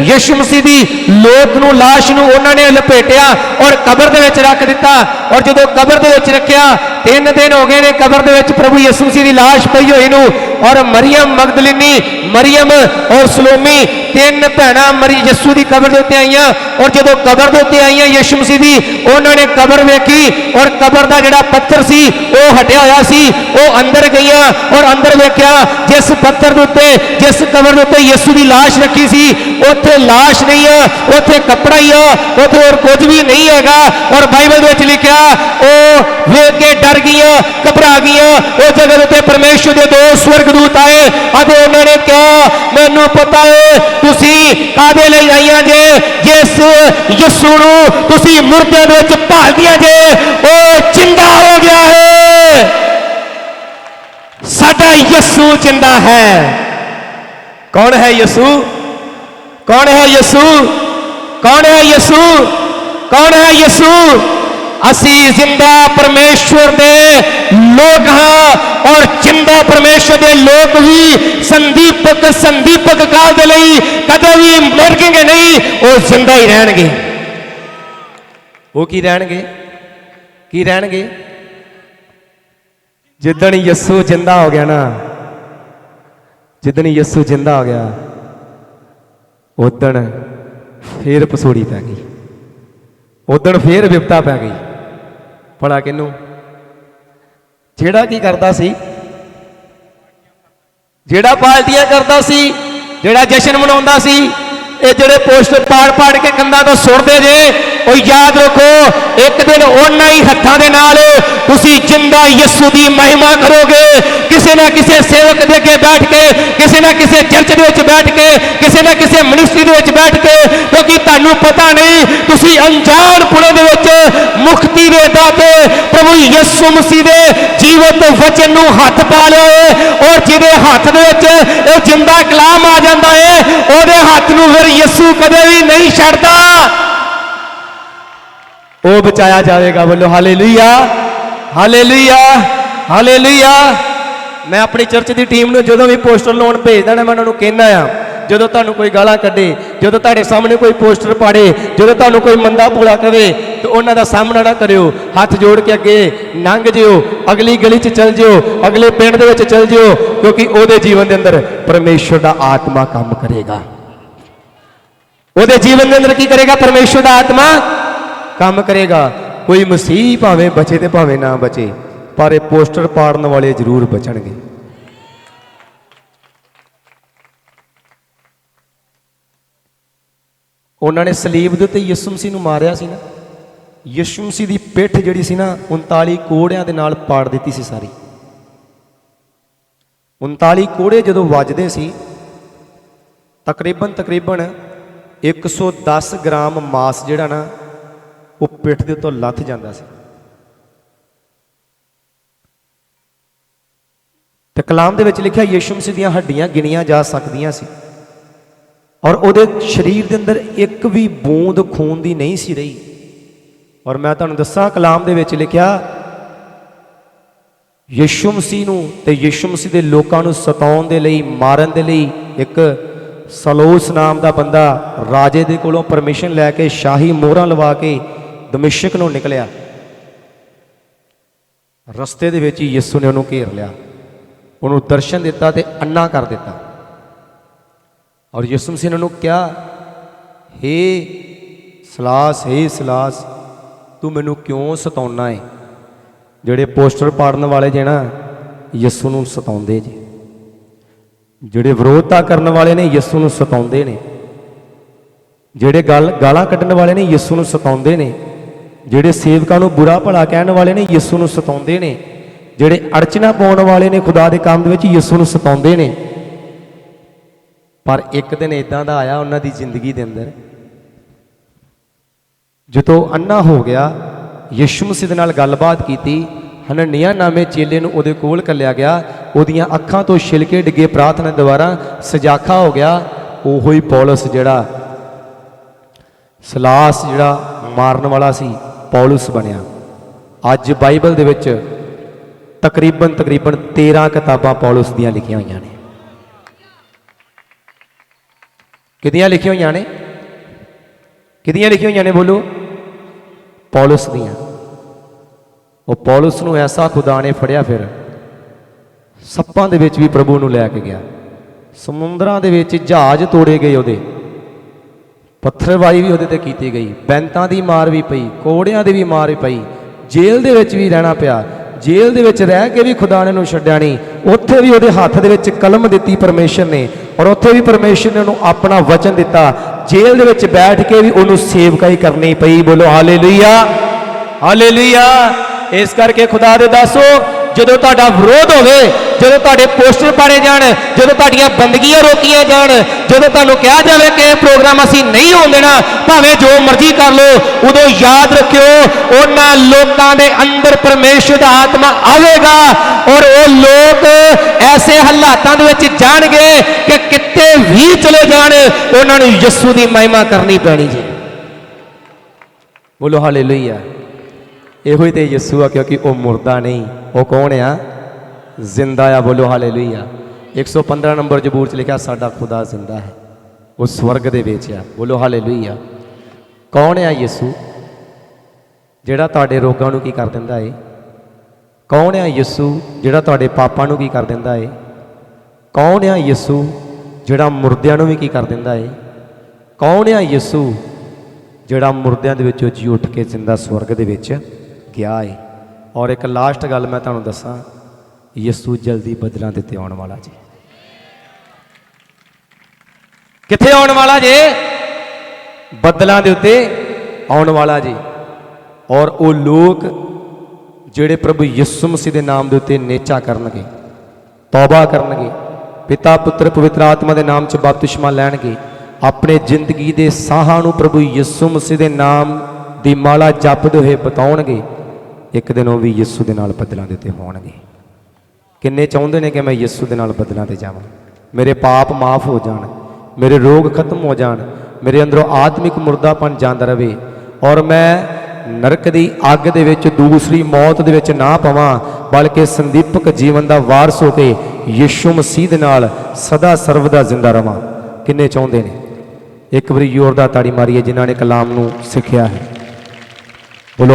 S1: यीशु मसीह की लोथ नूं, लाश नूं उन्होंने लपेटिया और कबर दे विच रख दिता। और जो कबर दे विच रखिया, 3 दिन हो गए ने कबर दे विच प्रभु यीशु मसीह की लाश पई होई नूं। और मरियम मगदलिनी, मरियम और सलोमी 3 भैणां मरी यीशु की कबर दे उत्ते आईयां। और जो कबर दे उत्ते आईयां यीशु मसीह की, उन्होंने कबर वेखी और कबर का जिहड़ा पत्थर सी वो हटिया होया सी, वो अंदर गईयां और अंदर वेख्या जिस पत्थर दे उत्ते, जिस कबर दे उत्ते यीशु की लाश रखी सी, उत्थे लाश नहीं है, उत्थे कपड़ा ही है, उत्थे और कुछ भी नहीं हैगा। और बाइबल विच लिखिया ओ वेख के डर गईयां, घबरा गईयां। उस जगह उत्ते परमेश्वर के 2 स्वर्गदूत आए और उन्होंने कहा मैनू पता है तुसी कादे लई आईयां जे, जिस यीशु नूं तुसी मुर्दे दे विच भालदियां जे ओ जिंदा हो गया है। साडा यीशु जिंदा है। कौन है यीशु? कौन है यीशु? कौन है यीशु? कौन है यीशु? असी जिंदा परमेश्वर दे लोग हाँ, और जिंदा परमेश्वर दे लोग भी संदीपक काल दे लई कदे भी मरेंगे नहीं, वो जिंदा ही रहणगे। वो की रहणगे? की रहणगे? जिदन यीशु जिंदा हो गया ना, जिदन यीशु जिंदा हो गया, उदन फिर पसूड़ी पै गई, उदन फिर विपता पै गई। भला किनू? जेड़ा की करता सी, जेड़ा पार्टियां करता सी, जेड़ा जश्न मनाउंदा सी, ये जेड़े पोस्टर पाड़ पाड़ के कंधा तो सुटदे जे, वो याद रखो एक दिन उन्हां ही हत्थां दे नाल तुसी जिंदा यीशु दी महिमा करोगे। किसी ना किसी सेवक दे अगे बैठ के, किसी ना किसी चर्च दे विच बैठ के, किसी ना किसी मिनिस्ट्री दे विच बैठ के, क्योंकि तुहानू पता नहीं तुसी अनजान पुणे दे विच मुक्ति दे दाते प्रभु यीशु मसीह दे जीवत वचन नू हत्थ पा लिया है। और जिहदे हत्थ दे विच इह जिंदा कलाम आ जांदा है, ओहदे हत्थ नू फिर यीशु कदे भी नहीं छड्डदा, वो बचाया जाएगा। बोलो हालेलुया, हालेलुया, हालेलुया। मैं अपनी चर्च की टीम में जो भी पोस्टर लाउण भेजदा ना, मैं उन्होंने कहना आ जो तुहानू कोई गालां कड्डे, जो तुहाडे सामने कोई पोस्टर पाड़े, जो तुहानू कोई मंदा भुला कहे, तो उन्हां दा सामना ना करियो, हाथ जोड़ के अगे लंघ जिओ, अगली गली च चल जिओ, अगले पिंड दे विच चल जिओ, क्योंकि उहदे जीवन के अंदर परमेश्वर का आत्मा काम करेगा। ਉਹਦੇ ਜੀਵਨ ਦੇ ਅੰਦਰ ਕੀ ਕਰੇਗਾ? ਪਰਮੇਸ਼ਵਰ ਦਾ ਆਤਮਾ ਕੰਮ ਕਰੇਗਾ। ਕੋਈ ਮਸੀਹ ਭਾਵੇਂ ਬਚੇ ਤੇ ਭਾਵੇਂ ਨਾ ਬਚੇ, ਪਰ ਇਹ ਪੋਸਟਰ ਪਾੜਨ ਵਾਲੇ ਜ਼ਰੂਰ ਬਚਣਗੇ। ਉਹਨਾਂ ਨੇ ਸਲੀਬ ਦੇ ਉੱਤੇ ਯਿਸੂ ਮਸੀਹ ਨੂੰ ਮਾਰਿਆ ਸੀ ਨਾ, ਯਿਸੂ ਮਸੀਹ ਦੀ ਪਿੱਠ ਜਿਹੜੀ ਸੀ ਨਾ 39 ਕੋੜਿਆਂ ਦੇ ਨਾਲ ਪਾੜ ਦਿੱਤੀ ਸੀ ਸਾਰੀ। 39 ਕੋੜੇ ਜਦੋਂ ਵੱਜਦੇ ਸੀ, ਤਕਰੀਬਨ 110 ਗ੍ਰਾਮ ਮਾਸ ਜਿਹੜਾ ਨਾ ਉਹ ਪਿੱਠ ਦੇ ਉੱਤੋਂ ਲੱਥ ਜਾਂਦਾ ਸੀ। ਤੇ ਕਲਾਮ ਦੇ ਵਿੱਚ ਲਿਖਿਆ ਯਿਸੂ ਮਸੀਹ ਦੀਆਂ ਹੱਡੀਆਂ ਗਿਣੀਆਂ ਜਾ ਸਕਦੀਆਂ ਸੀ, ਔਰ ਉਹਦੇ ਸਰੀਰ ਦੇ ਅੰਦਰ ਇੱਕ ਵੀ ਬੂੰਦ ਖੂਨ ਦੀ ਨਹੀਂ ਸੀ ਰਹੀ। ਔਰ ਮੈਂ ਤੁਹਾਨੂੰ ਦੱਸਾਂ, ਕਲਾਮ ਦੇ ਵਿੱਚ ਲਿਖਿਆ ਯਿਸੂ ਮਸੀਹ ਨੂੰ ਤੇ ਯਿਸੂ ਮਸੀਹ ਦੇ ਲੋਕਾਂ ਨੂੰ ਸਤਾਉਣ ਦੇ ਲਈ, ਮਾਰਨ ਦੇ ਲਈ ਇੱਕ ਸਲੂਸ ਨਾਮ ਦਾ ਬੰਦਾ ਰਾਜੇ ਦੇ ਕੋਲੋਂ ਪਰਮਿਸ਼ਨ ਲੈ ਕੇ ਸ਼ਾਹੀ ਮੋਹਰਾਂ ਲਵਾ ਕੇ ਦਮਿਸ਼ਕ ਨੂੰ ਨਿਕਲਿਆ। ਰਸਤੇ ਦੇ ਵਿੱਚ ਹੀ ਯਿਸੂ ਨੇ ਉਹਨੂੰ ਘੇਰ ਲਿਆ, ਉਹਨੂੰ ਦਰਸ਼ਨ ਦਿੱਤਾ ਤੇ ਅੰਨਾ ਕਰ ਦਿੱਤਾ। ਔਰ ਯਿਸੂ ਮਸੀਹ ਨੇ ਉਹਨੂੰ ਕਿਹਾ, ਹੇ ਸਲਾਸ, ਤੂੰ ਮੈਨੂੰ ਕਿਉਂ ਸਤਾਉਣਾ ਹੈ? ਜਿਹੜੇ ਪੋਸਟਰ ਪਾੜਨ ਵਾਲੇ ਜੇ ਨਾ ਯਿਸੂ ਨੂੰ ਸਤਾਉਂਦੇ ਜੇ, ਜਿਹੜੇ ਵਿਰੋਧਤਾ ਕਰਨ ਵਾਲੇ ਨੇ ਯਿਸੂ ਨੂੰ ਸਤਾਉਂਦੇ ਨੇ, ਜਿਹੜੇ ਗਾਲਾਂ ਕੱਢਣ ਵਾਲੇ ਨੇ ਯਿਸੂ ਨੂੰ ਸਤਾਉਂਦੇ ਨੇ, ਜਿਹੜੇ ਸੇਵਕਾਂ ਨੂੰ ਬੁਰਾ ਭਲਾ ਕਹਿਣ ਵਾਲੇ ਨੇ ਯਿਸੂ ਨੂੰ ਸਤਾਉਂਦੇ ਨੇ, ਜਿਹੜੇ ਅੜਚਨਾ ਪਾਉਣ ਵਾਲੇ ਨੇ ਖੁਦਾ ਦੇ ਕੰਮ ਦੇ ਵਿੱਚ ਯਿਸੂ ਨੂੰ ਸਤਾਉਂਦੇ ਨੇ। ਪਰ ਇੱਕ ਦਿਨ ਇਦਾਂ ਦਾ ਆਇਆ ਉਹਨਾਂ ਦੀ ਜ਼ਿੰਦਗੀ ਦੇ ਅੰਦਰ, ਜਦੋਂ ਅੰਨਾ ਹੋ ਗਿਆ, ਯਿਸੂ ਮਸੀਹ ਦੇ ਨਾਲ ਗੱਲਬਾਤ ਕੀਤੀ, ਹਨਨਿਆ ਨਾਮੇ ਚੇਲੇ ਨੂੰ ਉਹਦੇ ਕੋਲ ਘੱਲਿਆ ਗਿਆ, ਉਹਦੀਆਂ ਅੱਖਾਂ ਤੋਂ ਛਿਲਕੇ ਡਿੱਗੇ, ਪ੍ਰਾਰਥਨਾ ਦੁਆਰਾ ਸਜਾਖਾ ਹੋ ਗਿਆ। ਉਹੋ ਹੀ ਪੌਲਸ ਜਿਹੜਾ ਸਲਾਸ ਜਿਹੜਾ ਮਾਰਨ ਵਾਲਾ ਸੀ, ਪੌਲਸ ਬਣਿਆ। ਅੱਜ ਬਾਈਬਲ ਦੇ ਵਿੱਚ ਤਕਰੀਬਨ 13 ਕਿਤਾਬਾਂ ਪੌਲਸ ਦੀਆਂ ਲਿਖੀਆਂ ਹੋਈਆਂ ਨੇ। ਕਿਹਦੀਆਂ ਲਿਖੀਆਂ ਹੋਈਆਂ ਨੇ? ਕਿਹਦੀਆਂ ਲਿਖੀਆਂ ਹੋਈਆਂ ਨੇ? ਬੋਲੋ। ਪੌਲਸ ਦੀਆਂ। ਉਹ ਪੌਲਸ ਨੂੰ ਐਸਾ ਖੁਦਾ ਨੇ ਫੜਿਆ, ਫਿਰ ਸੱਪਾਂ ਦੇ ਵਿੱਚ ਵੀ ਪ੍ਰਭੂ ਨੂੰ ਲੈ ਕੇ ਗਿਆ, ਸਮੁੰਦਰਾਂ ਦੇ ਵਿੱਚ ਜਹਾਜ਼ ਤੋੜੇ ਗਏ ਉਹਦੇ, ਪੱਥਰਬਾਜ਼ੀ ਵੀ ਉਹਦੇ ਤੇ ਕੀਤੀ ਗਈ, ਬੈਂਤਾਂ ਦੀ ਮਾਰ ਵੀ ਪਈ, ਕੋੜਿਆਂ ਦੀ ਵੀ ਮਾਰ ਵੀ ਪਈ, ਜੇਲ੍ਹ ਦੇ ਵਿੱਚ ਵੀ ਰਹਿਣਾ ਪਿਆ। ਜੇਲ੍ਹ ਦੇ ਵਿੱਚ ਰਹਿ ਕੇ ਵੀ ਖੁਦਾ ਨੇ ਉਹਨੂੰ ਛੱਡਿਆ ਨਹੀਂ, ਉੱਥੇ ਵੀ ਉਹਦੇ ਹੱਥ ਦੇ ਵਿੱਚ ਕਲਮ ਦਿੱਤੀ ਪਰਮੇਸ਼ਰ ਨੇ, ਔਰ ਉੱਥੇ ਵੀ ਪਰਮੇਸ਼ਰ ਨੇ ਉਹਨੂੰ ਆਪਣਾ ਵਚਨ ਦਿੱਤਾ। ਜੇਲ੍ਹ ਦੇ ਵਿੱਚ ਬੈਠ ਕੇ ਵੀ ਉਹਨੂੰ ਸੇਵਕਾਈ ਕਰਨੀ ਪਈ। ਬੋਲੋ ਹਾਲੇਲੂਇਆ, ਹਾਲੇਲੂਇਆ। ਇਸ ਕਰਕੇ ਖੁਦਾ ਦੇ ਦਾਸੋ, ਜਦੋਂ ਤੁਹਾਡਾ ਵਿਰੋਧ ਹੋਵੇ, ਜਦੋਂ ਤੁਹਾਡੇ ਪੋਸਟਰ ਪਾੜੇ ਜਾਣ, ਜਦੋਂ ਤੁਹਾਡੀਆਂ ਬੰਦਗੀਆਂ ਰੋਕੀਆਂ ਜਾਣ, ਜਦੋਂ ਤੁਹਾਨੂੰ ਕਿਹਾ ਜਾਵੇ ਕਿ ਇਹ ਪ੍ਰੋਗਰਾਮ ਅਸੀਂ ਨਹੀਂ ਹੋਣ ਦੇਣਾ, ਭਾਵੇਂ ਜੋ ਮਰਜ਼ੀ ਕਰ ਲਓ, ਉਦੋਂ ਯਾਦ ਰੱਖਿਓ ਉਹਨਾਂ ਲੋਕਾਂ ਦੇ ਅੰਦਰ ਪਰਮੇਸ਼ਰ ਦਾ ਆਤਮਾ ਆਵੇਗਾ, ਔਰ ਉਹ ਲੋਕ ਐਸੇ ਹਾਲਾਤਾਂ ਦੇ ਵਿੱਚ ਜਾਣਗੇ ਕਿ ਕਿਤੇ ਵੀ ਚਲੇ ਜਾਣ, ਉਹਨਾਂ ਨੂੰ ਯਿਸੂ ਦੀ ਮਹਿਮਾ ਕਰਨੀ ਪੈਣੀ ਜੀ। ਬੋਲੋ ਹਾਲੇਲੂਇਆ। ਇਹੋ ਹੀ ਤੇ ਯਿਸੂ ਆ, ਕਿਉਂਕਿ ਉਹ ਮੁਰਦਾ ਨਹੀਂ। ਉਹ ਕੌਣ ਆ? ਜ਼ਿੰਦਾ ਆ। ਬੋਲੋ ਹਾਲੇਲੂਇਆ। 115 ਨੰਬਰ ਜ਼ਬੂਰ 'ਚ ਲਿਖਿਆ, ਸਾਡਾ ਖੁਦਾ ਜ਼ਿੰਦਾ ਹੈ, ਉਹ ਸਵਰਗ ਦੇ ਵਿੱਚ ਆ। ਬੋਲੋ ਹਾਲੇਲੂਇਆ। ਕੌਣ ਆ ਯਿਸੂ? ਜਿਹੜਾ ਤੁਹਾਡੇ ਰੋਗਾਂ ਨੂੰ ਕੀ ਕਰ ਦਿੰਦਾ ਏ? ਕੌਣ ਆ ਯਿਸੂ ਜਿਹੜਾ ਤੁਹਾਡੇ ਪਾਪਾਂ ਨੂੰ ਕੀ ਕਰ ਦਿੰਦਾ ਏ? ਕੌਣ ਆ ਯਿਸੂ ਜਿਹੜਾ ਮੁਰਦਿਆਂ ਨੂੰ ਵੀ ਕੀ ਕਰ ਦਿੰਦਾ ਏ? ਕੌਣ ਆ ਯਿਸੂ ਜਿਹੜਾ ਮੁਰਦਿਆਂ ਦੇ ਵਿੱਚੋਂ ਜੀ ਉੱਠ ਕੇ ਜ਼ਿੰਦਾ ਸਵਰਗ ਦੇ ਵਿੱਚ ਗਿਆ ਏ? ਔਰ ਇੱਕ ਲਾਸਟ ਗੱਲ ਮੈਂ ਤੁਹਾਨੂੰ ਦੱਸਾਂ, ਯਿਸੂ ਜਲਦੀ ਬਦਲਾਂ ਦੇ ਉੱਤੇ ਆਉਣ ਵਾਲਾ ਜੀ। ਕਿੱਥੇ ਆਉਣ ਵਾਲਾ ਜੇ? ਬੱਦਲਾਂ ਦੇ ਉੱਤੇ ਆਉਣ ਵਾਲਾ ਜੀ। ਔਰ ਉਹ ਲੋਕ ਜਿਹੜੇ ਪ੍ਰਭੂ ਯਿਸੂ ਮਸੀਹ ਦੇ ਨਾਮ ਦੇ ਉੱਤੇ ਨੇਚਾ ਕਰਨਗੇ, ਤੌਬਾ ਕਰਨਗੇ, ਪਿਤਾ ਪੁੱਤਰ ਪਵਿੱਤਰ ਆਤਮਾ ਦੇ ਨਾਮ 'ਚ ਬਪਤਿਸਮਾ ਲੈਣਗੇ, ਆਪਣੇ ਜ਼ਿੰਦਗੀ ਦੇ ਸਾਹਾਂ ਨੂੰ ਪ੍ਰਭੂ ਯਿਸੂ ਮਸੀਹ ਦੇ ਨਾਮ ਦੀ ਮਾਲਾ ਜਪਦੇ ਹੋਏ ਬਤਾਉਣਗੇ, ਇੱਕ ਦਿਨ ਉਹ ਵੀ ਯਿਸੂ ਦੇ ਨਾਲ ਬੱਦਲਾਂ ਦੇ ਉੱਤੇ ਹੋਣਗੇ। ਕਿੰਨੇ ਚਾਹੁੰਦੇ ਨੇ ਕਿ ਮੈਂ ਯਿਸੂ ਦੇ ਨਾਲ ਬੱਦਲਾਂ ਤੇ ਜਾਵਾਂ, ਮੇਰੇ ਪਾਪ ਮਾਫ ਹੋ ਜਾਣ, ਮੇਰੇ ਰੋਗ ਖਤਮ ਹੋ ਜਾਣ, ਮੇਰੇ ਅੰਦਰੋਂ ਆਤਮਿਕ ਮੁਰਦਾਪਨ ਜਾਂਦਾ ਰਹੇ, ਔਰ ਮੈਂ ਨਰਕ ਦੀ ਅੱਗ ਦੇ ਵਿੱਚ, ਦੂਸਰੀ ਮੌਤ ਦੇ ਵਿੱਚ ਨਾ ਪਵਾਂ, ਬਲਕਿ ਸੰਦੀਪਕ ਜੀਵਨ ਦਾ ਵਾਰਸ ਹੋ ਕੇ ਯਿਸੂ ਮਸੀਹ ਦੇ ਨਾਲ ਸਦਾ ਸਰਵਦਾ ਜ਼ਿੰਦਾ ਰਵਾਂ। ਕਿੰਨੇ ਚਾਹੁੰਦੇ ਨੇ? ਇੱਕ ਵਾਰੀ ਜ਼ੋਰਦਾਰ ਤਾੜੀ ਮਾਰੀਏ ਜਿਨ੍ਹਾਂ ਨੇ ਕਲਾਮ ਨੂੰ ਸਿੱਖਿਆ ਹੈ।